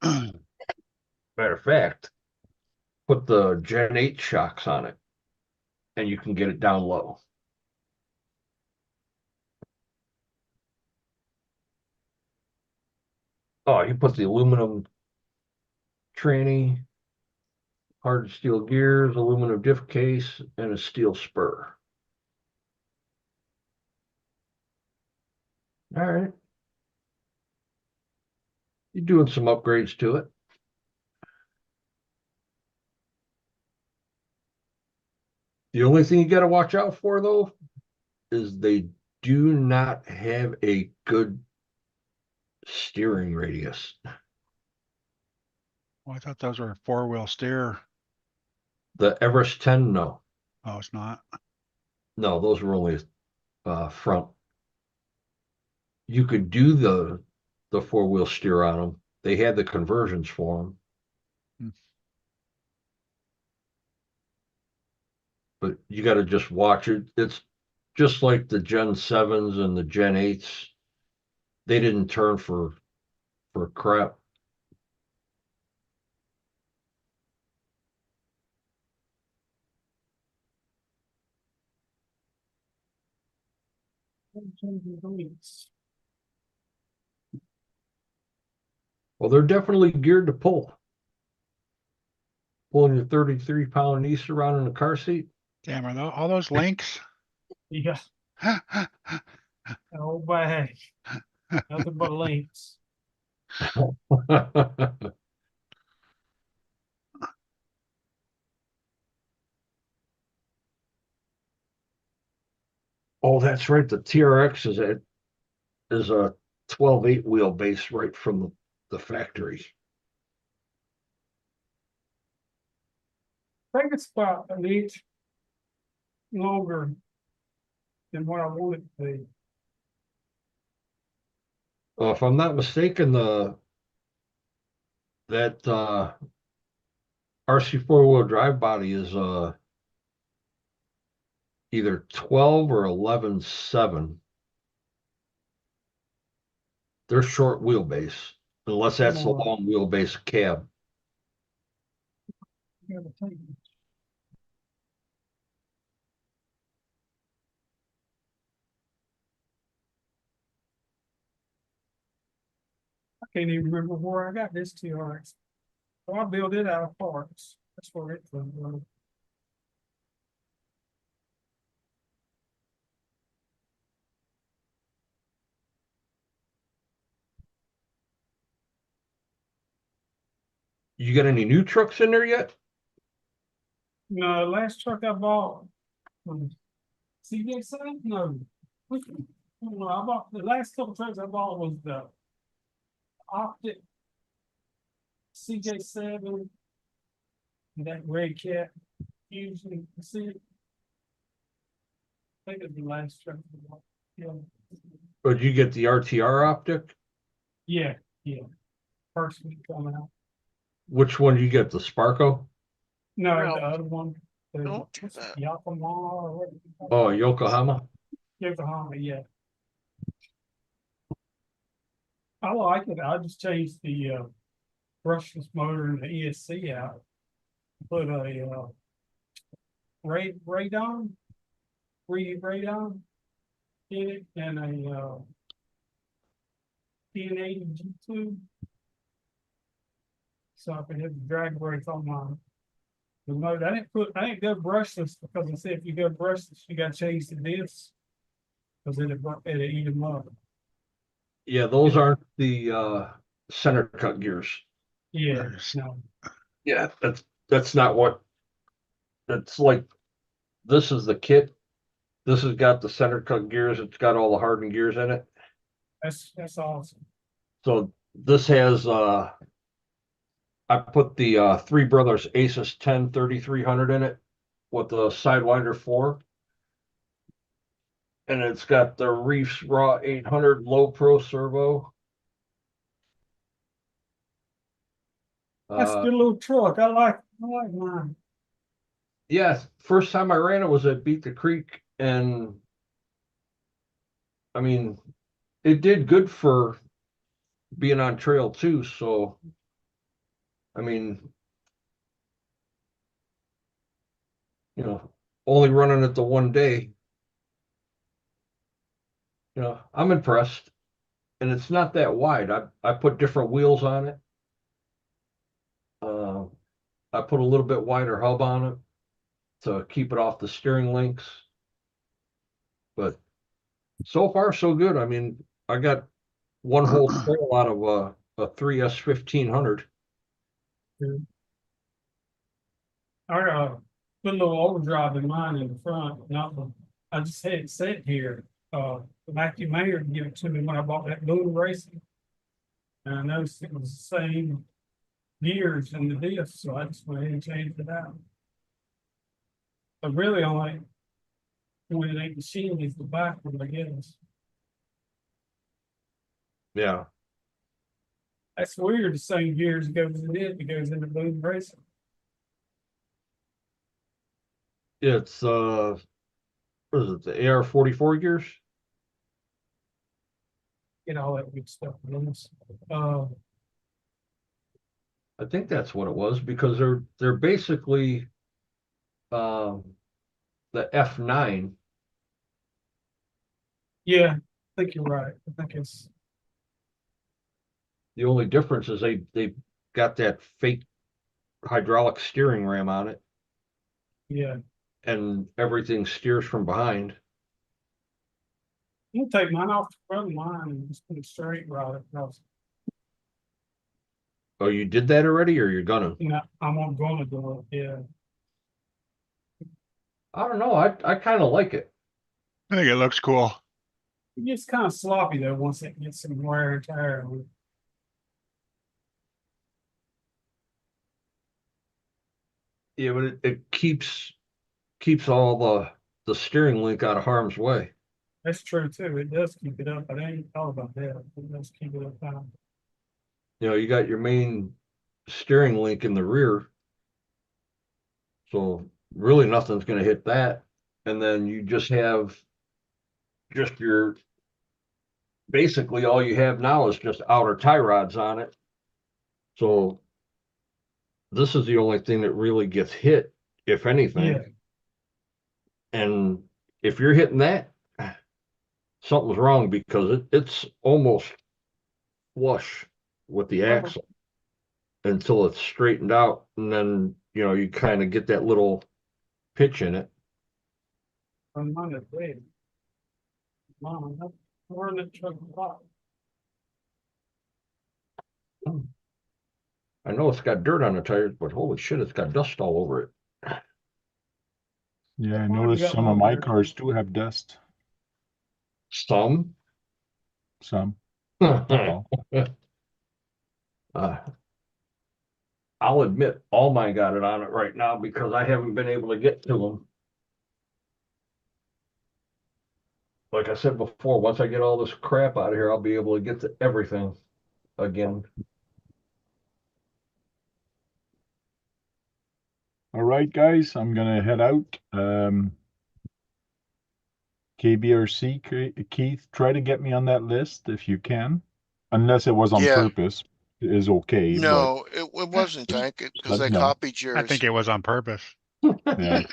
Matter of fact, put the Gen 8 shocks on it and you can get it down low. Oh, you put the aluminum tranny, hard steel gears, aluminum diff case, and a steel spur. All right. You're doing some upgrades to it. The only thing you got to watch out for, though, is they do not have a good steering radius. Well, I thought those were four-wheel steer. The Everest 10, no. Oh, it's not. No, those were only front. You could do the four-wheel steer on them. They had the conversions for them. Hmm. But you got to just watch it. It's just like the Gen 7s and the Gen 8s. They didn't turn for crap. Well, they're definitely geared to pull. Pulling your 33-pound niece around in a car seat. Damn, are all those links? Yeah, an old bag, nothing but links. Oh, that's right. The TRX is a 12.8 wheelbase right from the factory. I think it's about an inch longer than what I want it to be. If I'm not mistaken, that RC four-wheel drive body is either 12 or 11.7. They're short wheelbase, unless that's a More. long wheelbase cab. Gotta take it. I can't even remember where I got this TRX. So I built it out of parts. That's where it comes from. You got any new trucks in there yet? No, last truck I bought was CJ7? No. Which one? No, I bought the last couple trucks I bought was the Optic CJ7. That red cat. Usually you see it. I think it's the last truck I bought. Yeah. Or did you get the RTR optic? Yeah, yeah. First week coming out. Which one did you get? The Sparko? No, No. the other one. The Don't do that. Yakima or what? Oh, Yokohama? Yokohama, yeah. I like it. I just changed the brushless motor and the ESC out. Put a radon in it and a 1080 G2. So I can hit the drag brakes on my the motor. I didn't go brushless because I said if you go brushless, you gotta change the discs. Because it'll eat them up. Yeah, those aren't the center cut gears. Yeah, no. Yeah, that's not what it's like. This is the kit. This has got the center cut gears. It's got all the hardened gears in it. That's awesome. So this has I put the Three Brothers Asus 10 3300 in it with the Sidewinder 4. And it's got the Reefs Raw 800 low pro servo. That's a good little truck. I like mine. Yeah, first time I ran it was at Beat the Creek, and I mean, it did good for being on trail too. So, I mean, only running it the one day, I'm impressed. And it's not that wide. I put different wheels on it. I put a little bit wider hub on it to keep it off the steering links. But so far, so good. I mean, I got one whole trail out of a 3S 1500. I put a little overdrive in mine in the front. I just had it set here. The vacuum mayor gave it to me when I bought that Boom Racing. And I noticed it was the same gears in the disc, so I just went ahead and changed it out. But really only when it ain't machine is the backward, I guess. Yeah. That's weird, the same gears goes in it, that goes into Boom Racing. It's what is it, the AR-44 gears? Get all that good stuff in this. I think that's what it was, because they're basically the F9. Yeah, I think you're right. I think it's The only difference is they got that fake hydraulic steering ram on it, yeah. and everything steers from behind. You take mine off the front line and just put it straight right across. Oh, you did that already, or you're gonna? You know, I'm not gonna do it, yeah. I don't know. I kind of like it. I think it looks cool. It gets kind of sloppy though, once it gets some wear and tear on it. Yeah, but it keeps all the steering link out of harm's way. That's true too, it does keep it up, I didn't thought about that, it does keep it up high. You know, you got your main steering link in the rear, so really nothing's going to hit that. And then you just have just your basically all you have now is just outer tie rods on it. So this is the only thing that really gets hit, if anything. Yeah. And if you're hitting that, something's wrong because it's almost flush with the axle until it's straightened out. And then, you know, you kind of get that little pitch in it. I'm on it, wait. Mom, we're in the truck lot. I know it's got dirt on the tires, but holy shit, it's got dust all over it. Yeah, I Mine noticed got some of more my dirt. cars do have dust. Some. Some. uh, I'll admit all mine got it on it right now because I haven't been able to get to them. Like I said before, once I get all this crap out of here, I'll be able to get to everything again. All right, guys, I'm gonna head out. KBRC, Keith, try to get me on that list if you can, unless it was on Yeah, purpose. It is okay, but no, it wasn't, Tank, because let I me know. copied I think yours. it was on purpose. Yeah.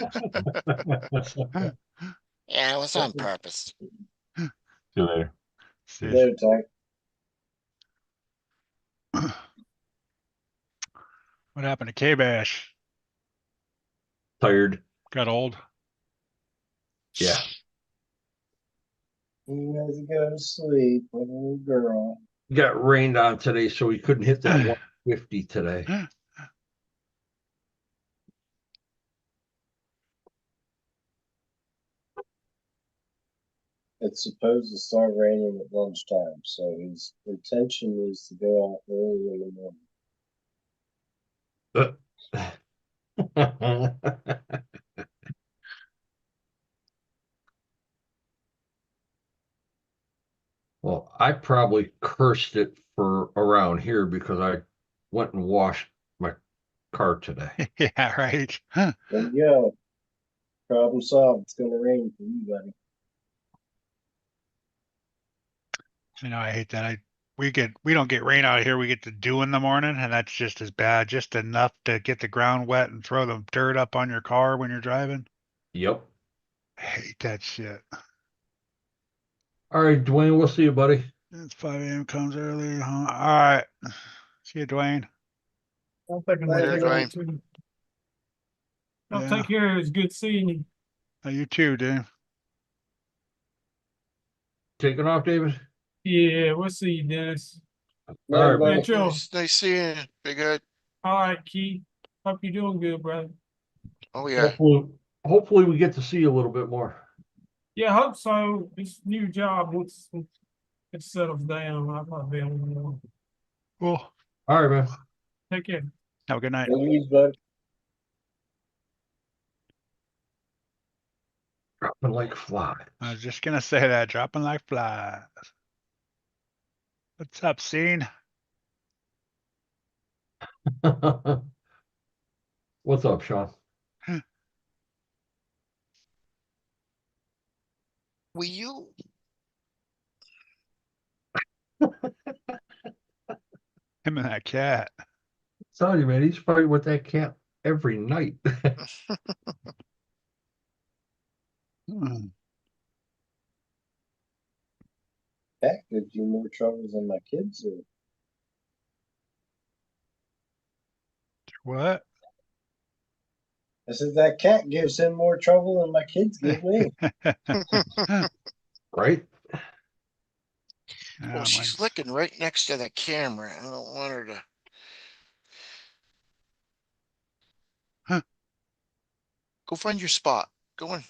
Yeah, it was on purpose. See you later. See, There, Tank. what happened to K-Bash? Tired. Got old. Yeah. He has to go to sleep with a little girl. Got rained on today, so he couldn't hit that 150 today. It's supposed to start raining at lunchtime, so his intention is to go out early in the morning. Well, I probably cursed it for around here because I went and washed my car today. Yeah, right. There you go. Problem solved. It's gonna rain for you, buddy. You know, I hate that. We don't get rain out here. We get the dew in the morning, and that's just as bad. Just enough to get the ground wet and throw the dirt up on your car when you're driving. Yep. I hate that shit. All right, Dwayne, we'll see you, buddy. It's 5 a.m. comes early. Huh? All right. See you, Dwayne. I'm thinking Later, about Dwayne. too. I'll Yeah. take care, it was good seeing you. You too, dude. Taking off, David? Yeah, we'll see you, Dennis. All Later, right, buddy. Yeah, Joe. Nice seeing you. Be good. All right, Keith. Hope you're doing good, brother. Oh, yeah. hopefully we get to see you a little bit more. Yeah, I hope so. This new job, once it settles down, I'll probably be able to Cool. All right, man. take care. Have a good night. Please, buddy. Dropping like flies. I was just gonna say that, dropping like flies. What's up, Scene? What's up, Sean? Will you? Him and that cat. Tell you, man, he's fighting with that cat every night. Hmm. That gives you more trouble than my kids do. What? I said that cat gives him more trouble than my kids give me. Right? Yeah, Well, she's mine's- looking right next to the camera. I don't want her to. Huh. Go find your spot. Go on.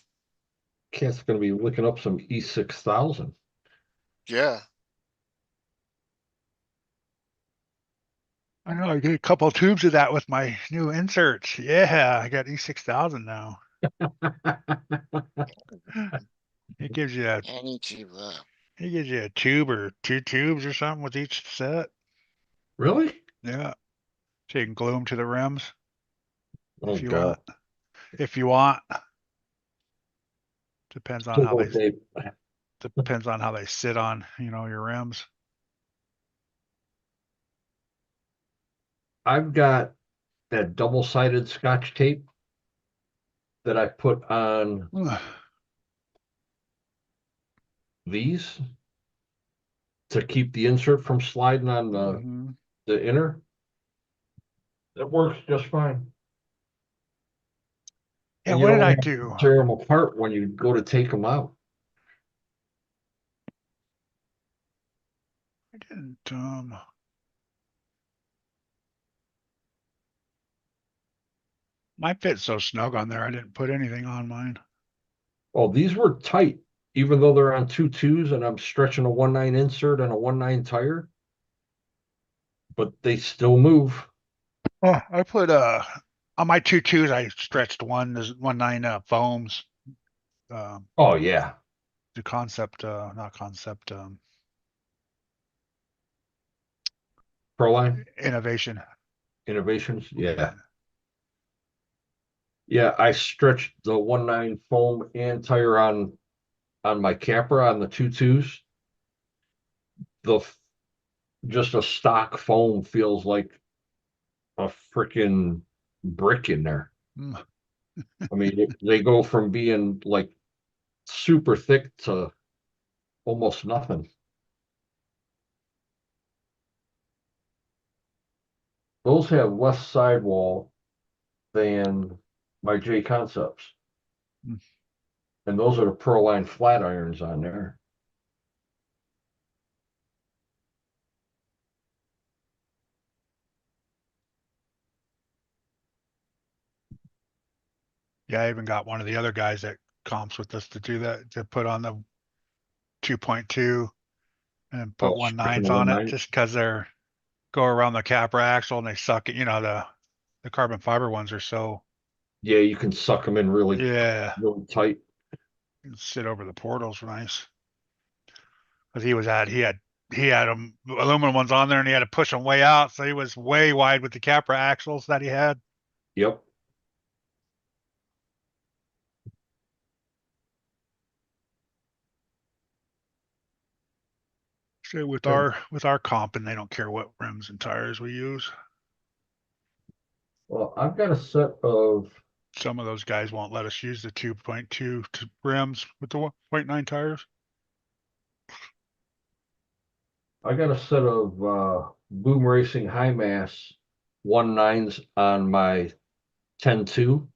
Cat's gonna be looking up some E6000. Yeah. I know I get a couple of tubes of that with my new inserts. Yeah, I got E6000 now. It gives you a Any tube up. it gives you a tube or two tubes or something with each set. Really? Yeah, so you can glue them to the rims Oh, if you God. want. If you want, depends on how They, depends on how they sit on your rims. I've got that double-sided Scotch tape that I put on these to keep the insert from sliding on Mhm. the inner. It works just fine. Yeah, And you what did don't I have do? to tear them apart when you go to take them out. I didn't mine fits so snug on there. I didn't put anything on mine. Oh, these were tight, even though they're on 2.2s and I'm stretching a 1.9 insert and a 1.9 tire, but they still move. Oh, I put on my 2.2s. I stretched one. There's 1.9 foams. Oh, yeah. The concept, not concept, Proline innovation. Innovations. Yeah. Yeah, I stretched the 1.9 foam and tire on my Capra on the 2.2s. The just a stock foam feels like a freaking brick in there. Mm. I mean, they go from being like super thick to almost nothing. Those have less sidewall than my J Concepts. Mm. And those are the Proline flat irons on there. Yeah, I even got one of the other guys that comps with us to do that, to put on the 2.2 and put Oh, 1.9s stretching on it, 1.9. just because they're go around the Capra axle and they suck it. The carbon fiber ones are so, Yeah, you can suck them in really, yeah, really tight. sit over the portals nice. Because he had aluminum ones on there and he had to push them way out, so he was way wide with the Capra axles that he had. Yep. So with Yeah. our comp, and they don't care what rims and tires we use. Well, I've got a set of, Some of those guys won't let us use the 2.2 rims with the 1.9 tires. Boom Racing high mass 1.9s on my 10.2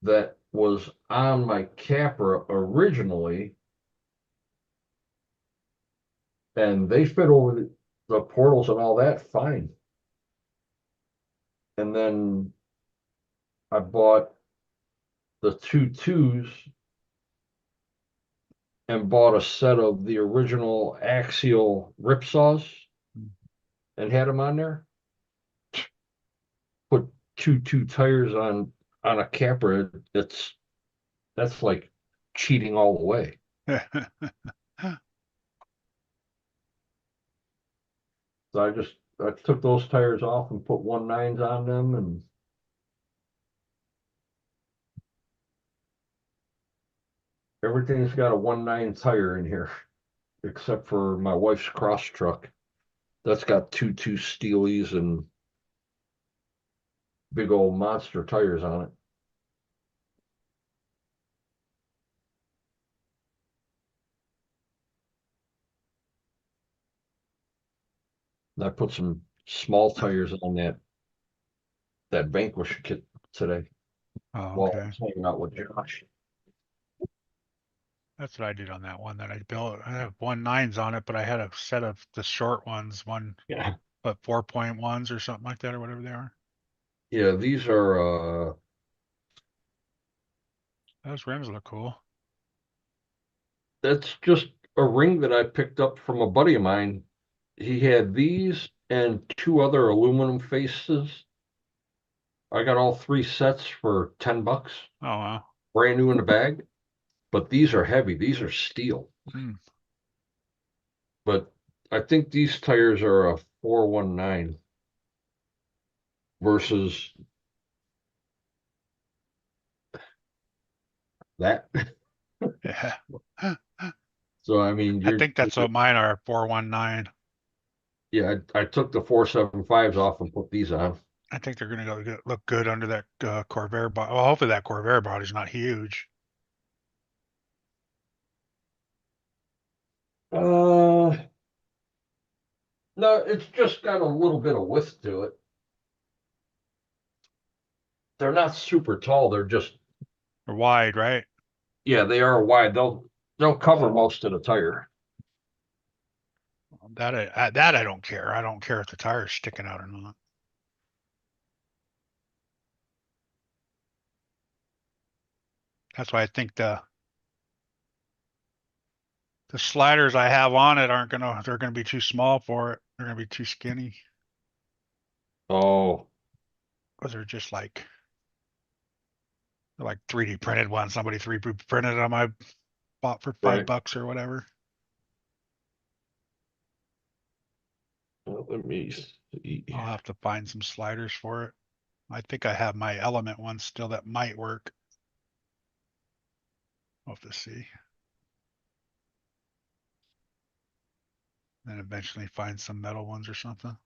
that was on my Capra originally, and they fit over the portals and all that fine. And then I bought the 2.2s and bought a set of the original axial ripsaws and had them on there. Put 2.2 tires on a Capra. That's like cheating all the way. So I took those tires off and put 1.9s on them, and everything's got a 1.9 tire in here, except for my wife's cross truck. That's got 2.2 Steelies and big old monster tires on it. And I put some small tires on that Vanquish kit today Oh, while I okay. was hanging out with Josh. That's what I did on that one that I built. I have 1.9s on it, but I had a set of the short ones, Yeah. but 4.1s or something like that, or whatever they are. Yeah, these are Those rims look cool. that's just a ring that I picked up from a buddy of mine. He had these and two other aluminum faces. I got all three sets for $10, Oh wow. brand new in the bag. But these are heavy. These are steel. Hmm. But I think these tires are a 419 versus that. Yeah. So I mean, I think that's what mine are, 419. yeah, I took the 475s off and put these on. I think they're gonna look good under that Corvair body. Well, hopefully that Corvair body's not huge. Uh, no, it's just got a little bit of width to it. They're not super tall. They're just, Or wide, right? yeah, they are wide. They'll cover most of the tire. That I don't care. I don't care if the tire's sticking out or not. That's why I think the sliders I have on it they're gonna be too small for it. They're gonna be too skinny. Oh, Because they're like 3D printed ones. Somebody 3D printed them. I bought for right. $5 or whatever. Well, let me see. I'll have to find some sliders for it. I think I have my Element ones still that might work. We'll have to see. Then eventually find some metal ones or something.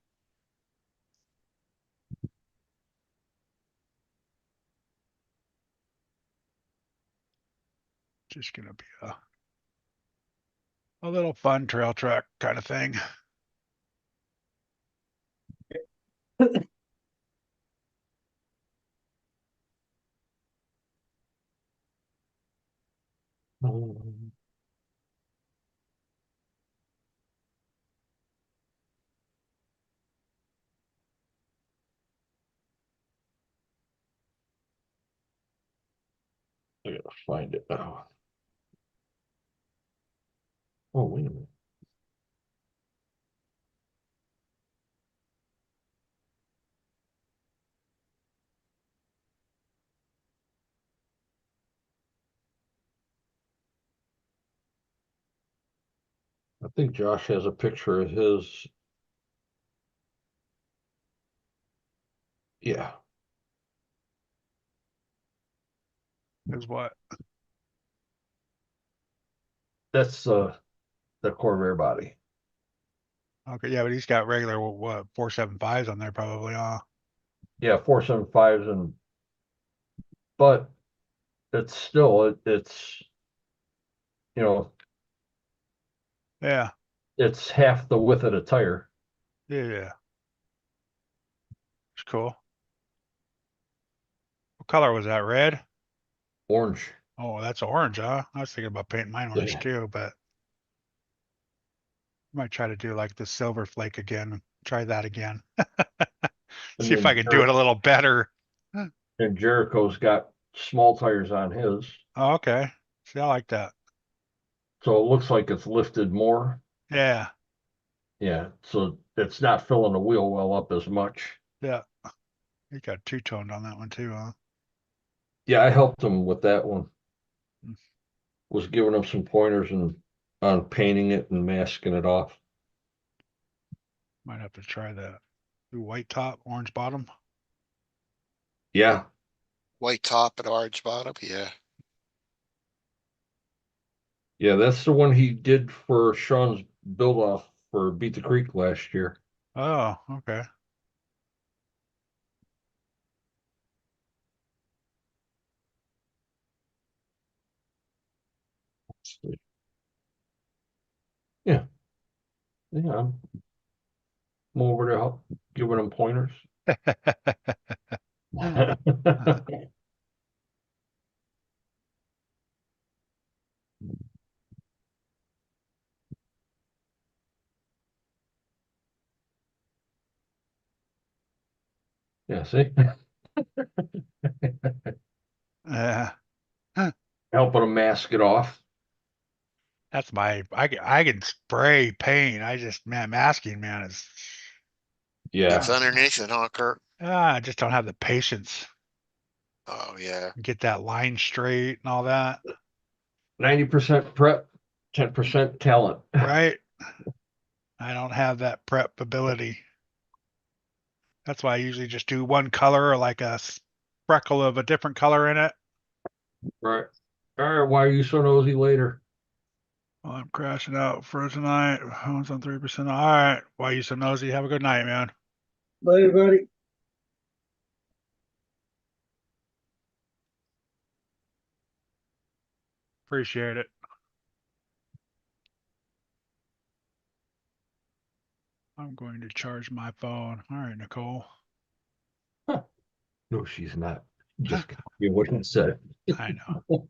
Just gonna be a little fun trail track kind of thing. I gotta find it now. Oh, wait a minute. I think Josh has a picture of his. Yeah, Is what? that's the Corvair body. Okay, yeah, but he's got regular what 475s on there probably. Yeah, 475s but it's still it's you know Yeah, it's half the width of the tire. yeah. It's cool. What color was that? Red? Orange. Oh, that's orange, huh? I was thinking about painting mine orange Yeah. too, but I might try to do like the silver flake again. Try that again. And See if I then can do it a little better. and Jericho's got small tires on his, Oh, okay. See, I like that. so it looks like it's lifted more. Yeah, Yeah, so it's not filling the wheel well up as much. yeah. You got two-toned on that one too, huh? Yeah, I helped him with that one. Mm. Was giving him some pointers and on painting it and masking it off. Might have to try that. Do white top, orange bottom. Yeah, White top and orange bottom, yeah. yeah, that's the one he did for Sean's build off for Beat the Creek last year. Oh, okay. Yeah, yeah, I'm over to help giving him pointers. Yeah, see? Yeah. Helping them mask it off. That's I can spray paint. I just, man, masking, man, is, Yeah. It's underneath it, huh, Kurt? I just don't have the patience Oh, yeah. to get that line straight and all that. 90% prep, 10% talent. Right? I don't have that prep ability. That's why I usually just do one color or like a freckle of a different color in it. Right. All right. Why are you so nosy later? Well, I'm crashing out for tonight. Phone's on 3%. All right. Why you so nosy? Have a good night, man. Later, buddy. Appreciate it. I'm going to charge my phone. All right, Nicole. No, she's not. Just copy what he said. I know.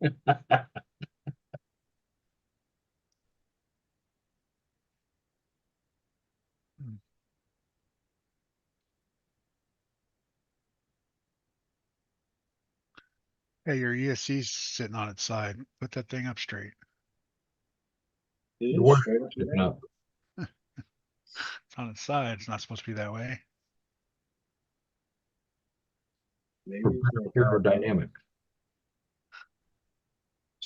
Hey, your ESC's sitting on its side. Put that thing up straight. It You is were straight up and sitting down. up. It's on its side. It's not supposed to be that way. Maybe For it's for aerodynamic.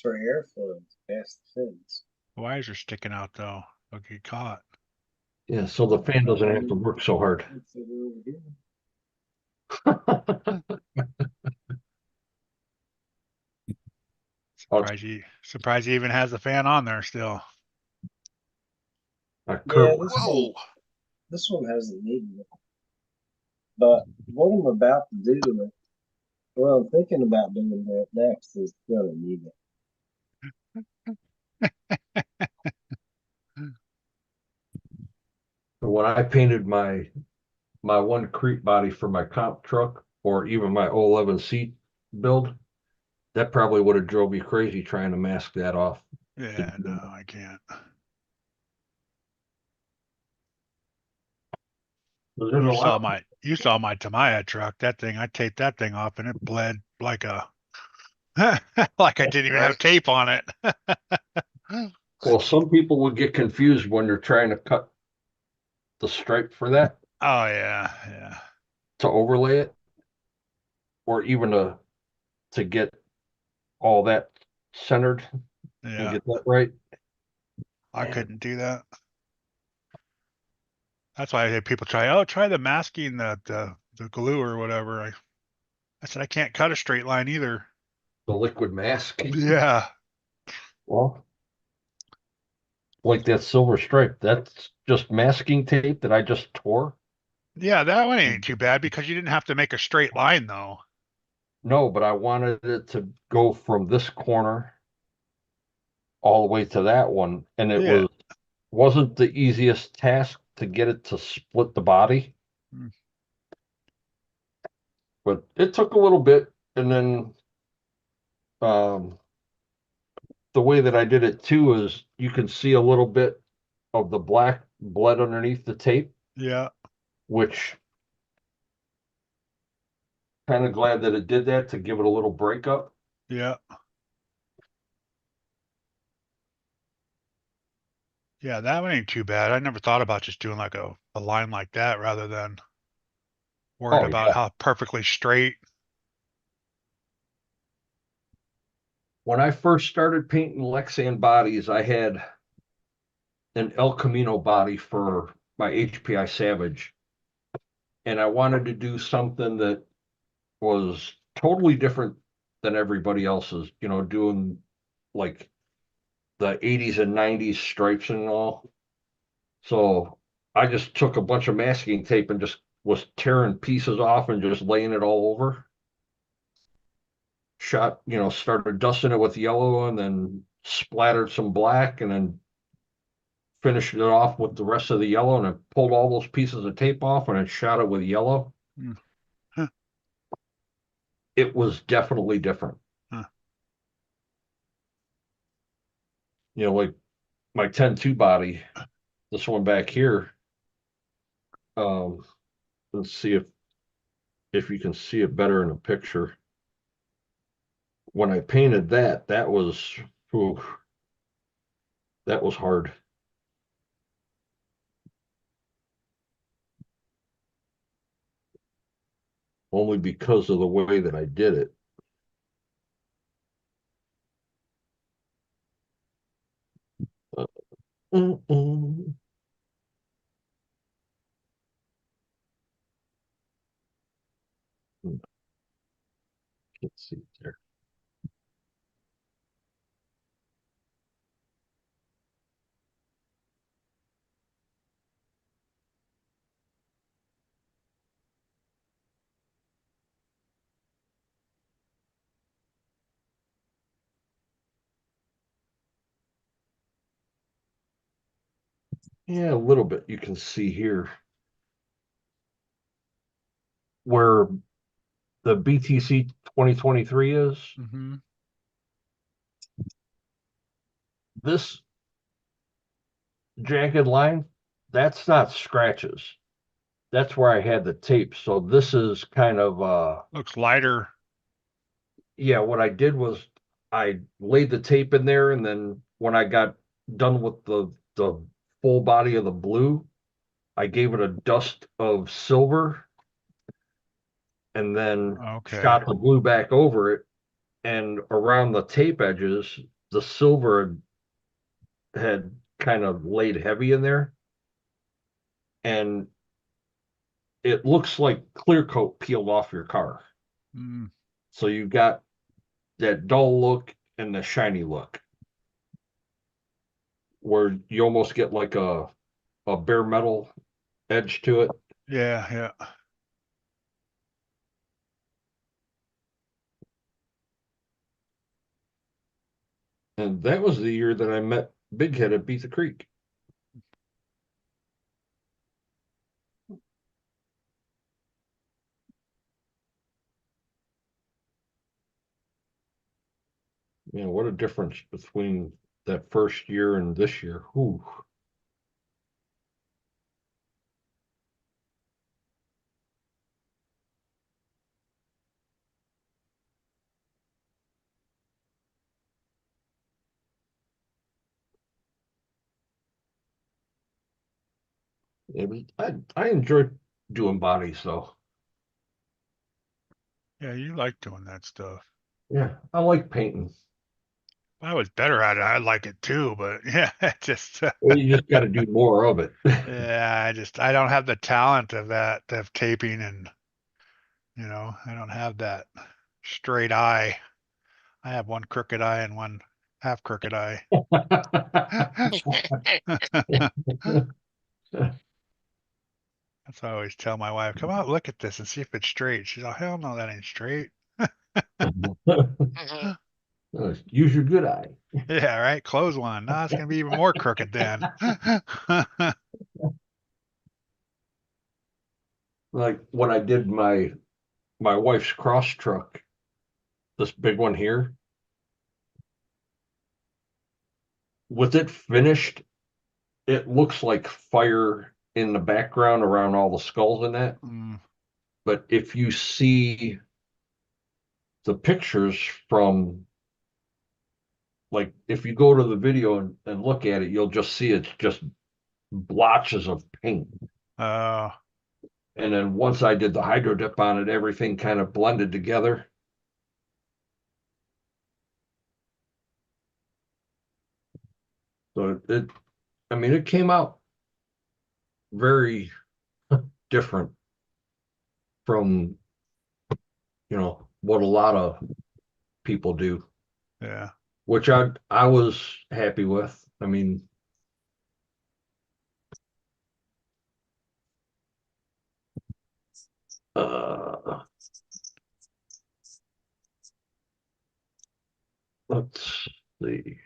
airflow. Past the fins. The wires are sticking out though. They'll get caught. Yeah, so the fan doesn't have to work so hard. Let's see over here. Surprised he even has the fan on there still. Yeah, Kurt, Whoa. this one hasn't needed it. But what I'm about to do to it, what I'm thinking about doing to it next is gonna need it. when I painted my one creep body for my comp truck, or even my 011 seat build, that probably would have drove me crazy trying to mask that off. Yeah, no, I can't. There's a lot. You saw my Tamiya truck. That thing, I taped that thing off and it bled like a like I didn't even have Right. tape on it. Well, some people would get confused when they're trying to cut the stripe for that Oh yeah, yeah. to overlay it, or even to get all that centered and Yeah. get that right. I Man. couldn't do that. That's why I had people try the masking the glue or whatever. I said I can't cut a straight line either. The liquid mask. Yeah. Well, like that silver stripe, that's just masking tape that I just tore. Yeah, that one ain't too bad because you didn't have to make a straight line though. No, but I wanted it to go from this corner all the way to that one, and it Yeah. wasn't the easiest task to get it to split the body. Mm. But it took a little bit, and then the way that I did it too is you can see a little bit of the black bled underneath the tape, Yeah. which kind of glad that it did that to give it a little breakup. Yeah. Yeah, that one ain't too bad. I never thought about just doing like a line like that rather than worried Oh, about yeah. how perfectly straight. When I first started painting Lexan bodies, I had an El Camino body for my HPI Savage. And I wanted to do something that was totally different than everybody else's, doing like the 80s and 90s stripes and all. So I just took a bunch of masking tape and just was tearing pieces off and just laying it all over. Started dusting it with yellow and then splattered some black and then finished it off with the rest of the yellow and I pulled all those pieces of tape off and I shot it with yellow. Mm. Huh. It was definitely different. Huh. Like my 10-2 body, this one back here. Let's see if you can see it better in a picture. When I painted that, ooh, that was hard. Only because of the way that I did it. Mm-mm. Can't see it there. Yeah, a little bit. You can see here where the BTC 2023 is. Mm-hmm. This jagged line, that's not scratches. That's where I had the tape. So this is kind of Looks lighter. yeah, what I did was I laid the tape in there, and then when I got done with the full body of the blue, I gave it a dust of silver and then Okay. shot the blue back over it. And around the tape edges, the silver had kind of laid heavy in there. And it looks like clear coat peeled off your car. Mm. So you got that dull look and the shiny look, where you almost get like a bare metal edge to it. Yeah, yeah. And that was the year that I met Big Head at Beat the Creek. You know, what a difference between that first year and this year. Whew. I enjoyed doing bodies though. Yeah, you like doing that stuff. Yeah, I like painting. If I was better at it, I'd like it too, but yeah, it just Well, you just got to do more of it. yeah, I don't have the talent of that of taping and I don't have that straight eye. I have one crooked eye and one half crooked eye. That's what I always tell my wife, come out, look at this and see if it's straight. She's like, hell no, that ain't straight. Use your good eye. Yeah, right. Close one. No, it's gonna be even more crooked then. Like when I did my wife's cross truck, this big one here, with it finished, it looks like fire in the background around all the skulls in that. Mm, But if you see the pictures from, like, if you go to the video and look at it, you'll just see it's just blotches of paint. uh, And then once I did the hydro dip on it, everything kind of blended together. So I mean, it came out very different from, what a lot of people do, yeah. which I was happy with. I mean, uh, let's see.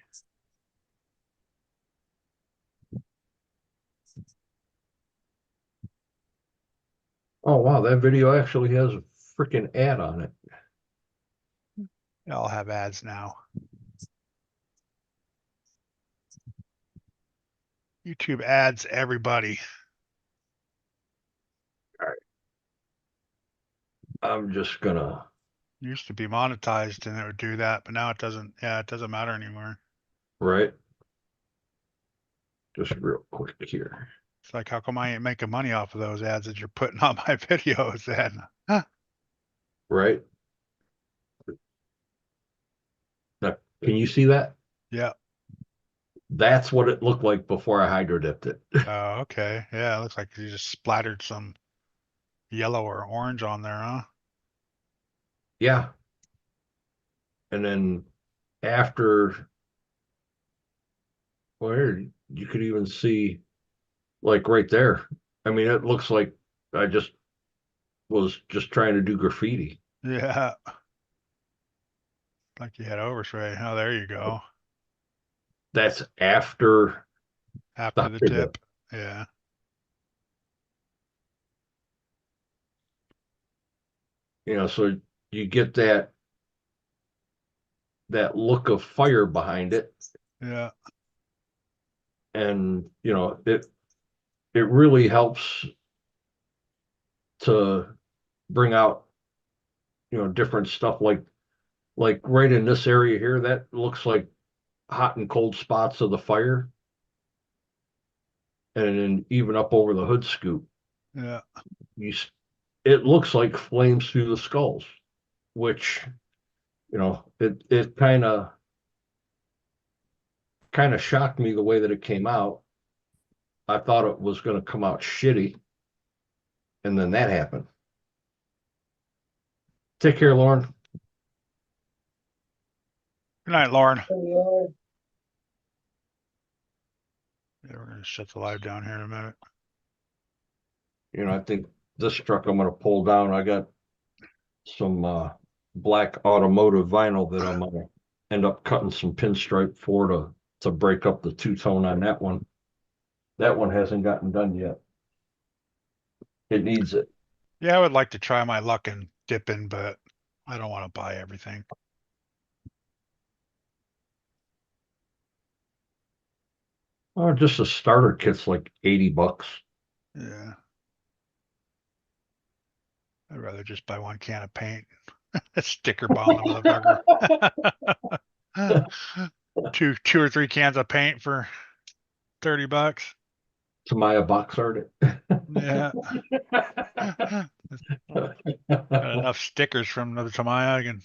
Oh wow, that video actually has a freaking ad on it. They all have ads now. YouTube ads everybody. I'm just gonna, Used to be monetized and it would do that, but now it doesn't. Yeah, it doesn't matter anymore. right? Just real quick here. It's like, how come I ain't making money off of those ads that you're putting on my videos? And Right? Now, can you see that? yeah. That's what it looked like before I hydro dipped it. Oh, okay. Yeah, it looks like you just splattered some yellow or orange on there, huh? Yeah. And then after, where you could even see, like right there. I mean, it looks like I just was just trying to do graffiti. Yeah. Like you had overspray. Oh, there you go. That's after the After the hydro dip. dip. Yeah. So you get that look of fire behind it, Yeah. and it really helps to bring out different stuff, like right in this area here that looks like hot and cold spots of the fire, and then even up over the hood scoop, Yeah. you it looks like flames through the skulls, which it kind of shocked me the way that it came out. I thought it was going to come out shitty, and then that happened. Take care, Lauren. Good night, Lauren. Yeah. Yeah, we're gonna shut the live down here in a minute. I think this truck I'm going to pull down. I got some black automotive vinyl that I'm going to end up cutting some pinstripe for to break up the two-tone on that one. That one hasn't gotten done yet. It needs it. Yeah, I would like to try my luck in dipping, but I don't want to buy everything. Oh, just a starter kit's like $80. Yeah. I'd rather just buy one can of paint. Sticker bomb the motherfucker. Two or three cans of paint for $30. To my box art. Yeah. Got enough stickers from the Tamaya and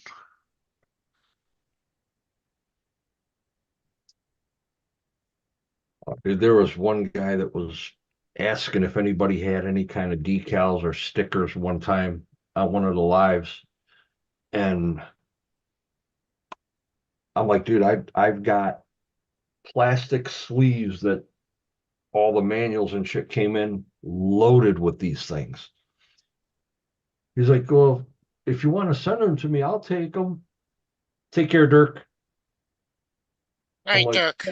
There was one guy that was asking if anybody had any kind of decals or stickers one time on one of the lives. And I'm like, dude, I've got plastic sleeves that all the manuals and shit came in loaded with these things. He's like, well, if you want to send them to me, I'll take them. Take care, Dirk. I'm Right, like, Dirk.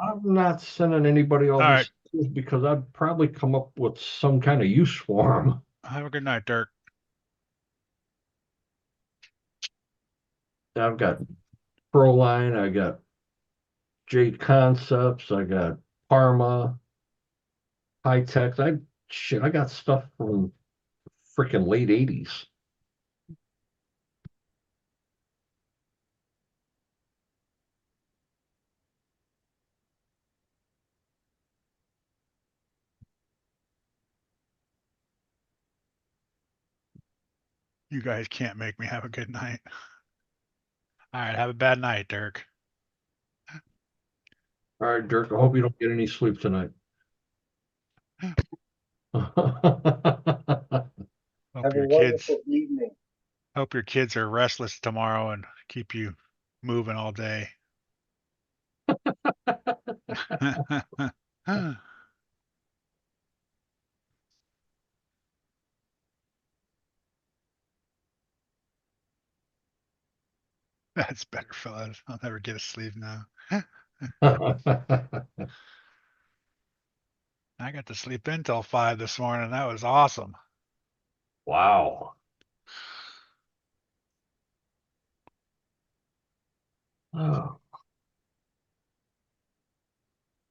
I'm not sending anybody all all these right. things because I'd probably come up with some kind of use for them. Have a good night, Dirk. I've got Proline, I got Jade Concepts, I got Parma, High Tech. I got stuff from freaking late 80s. You guys can't make me have a good night. All right, have a bad night, Dirk. All right, Dirk, I hope you don't get any sleep tonight. Hope Have a your kids wonderful evening. hope your kids are restless tomorrow and keep you moving all day. That's better, fellas. I'll never get to sleep now. I got to sleep until 5 this morning. That was awesome. Wow. Oh,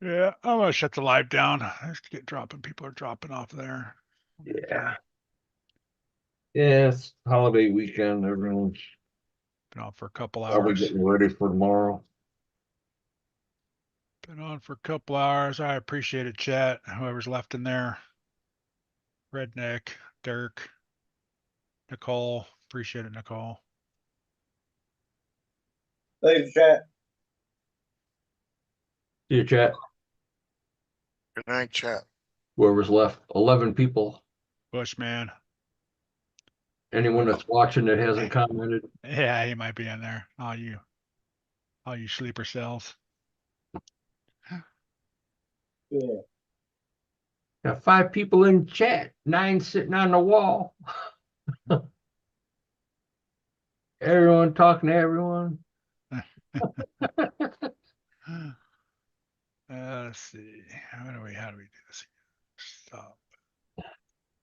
Yeah, I'm gonna shut the live down. Let's get dropping. People are dropping off there. yeah. Yeah, it's holiday weekend. Everyone's Been on for a couple probably hours. getting ready for tomorrow. Been on for a couple hours. I appreciate it, chat. Whoever's left in there. Redneck, Dirk, Nicole. Appreciate it, Nicole. Thanks, chat. See you, chat. Good night, chat. Whoever's left, 11 people. Bushman. Anyone that's watching that hasn't commented, Yeah, he might be in there. All you sleeper cells. Yeah. got 5 people in chat, 9 sitting on the wall. Everyone talking to everyone. Let's see. How do we do this? Stop.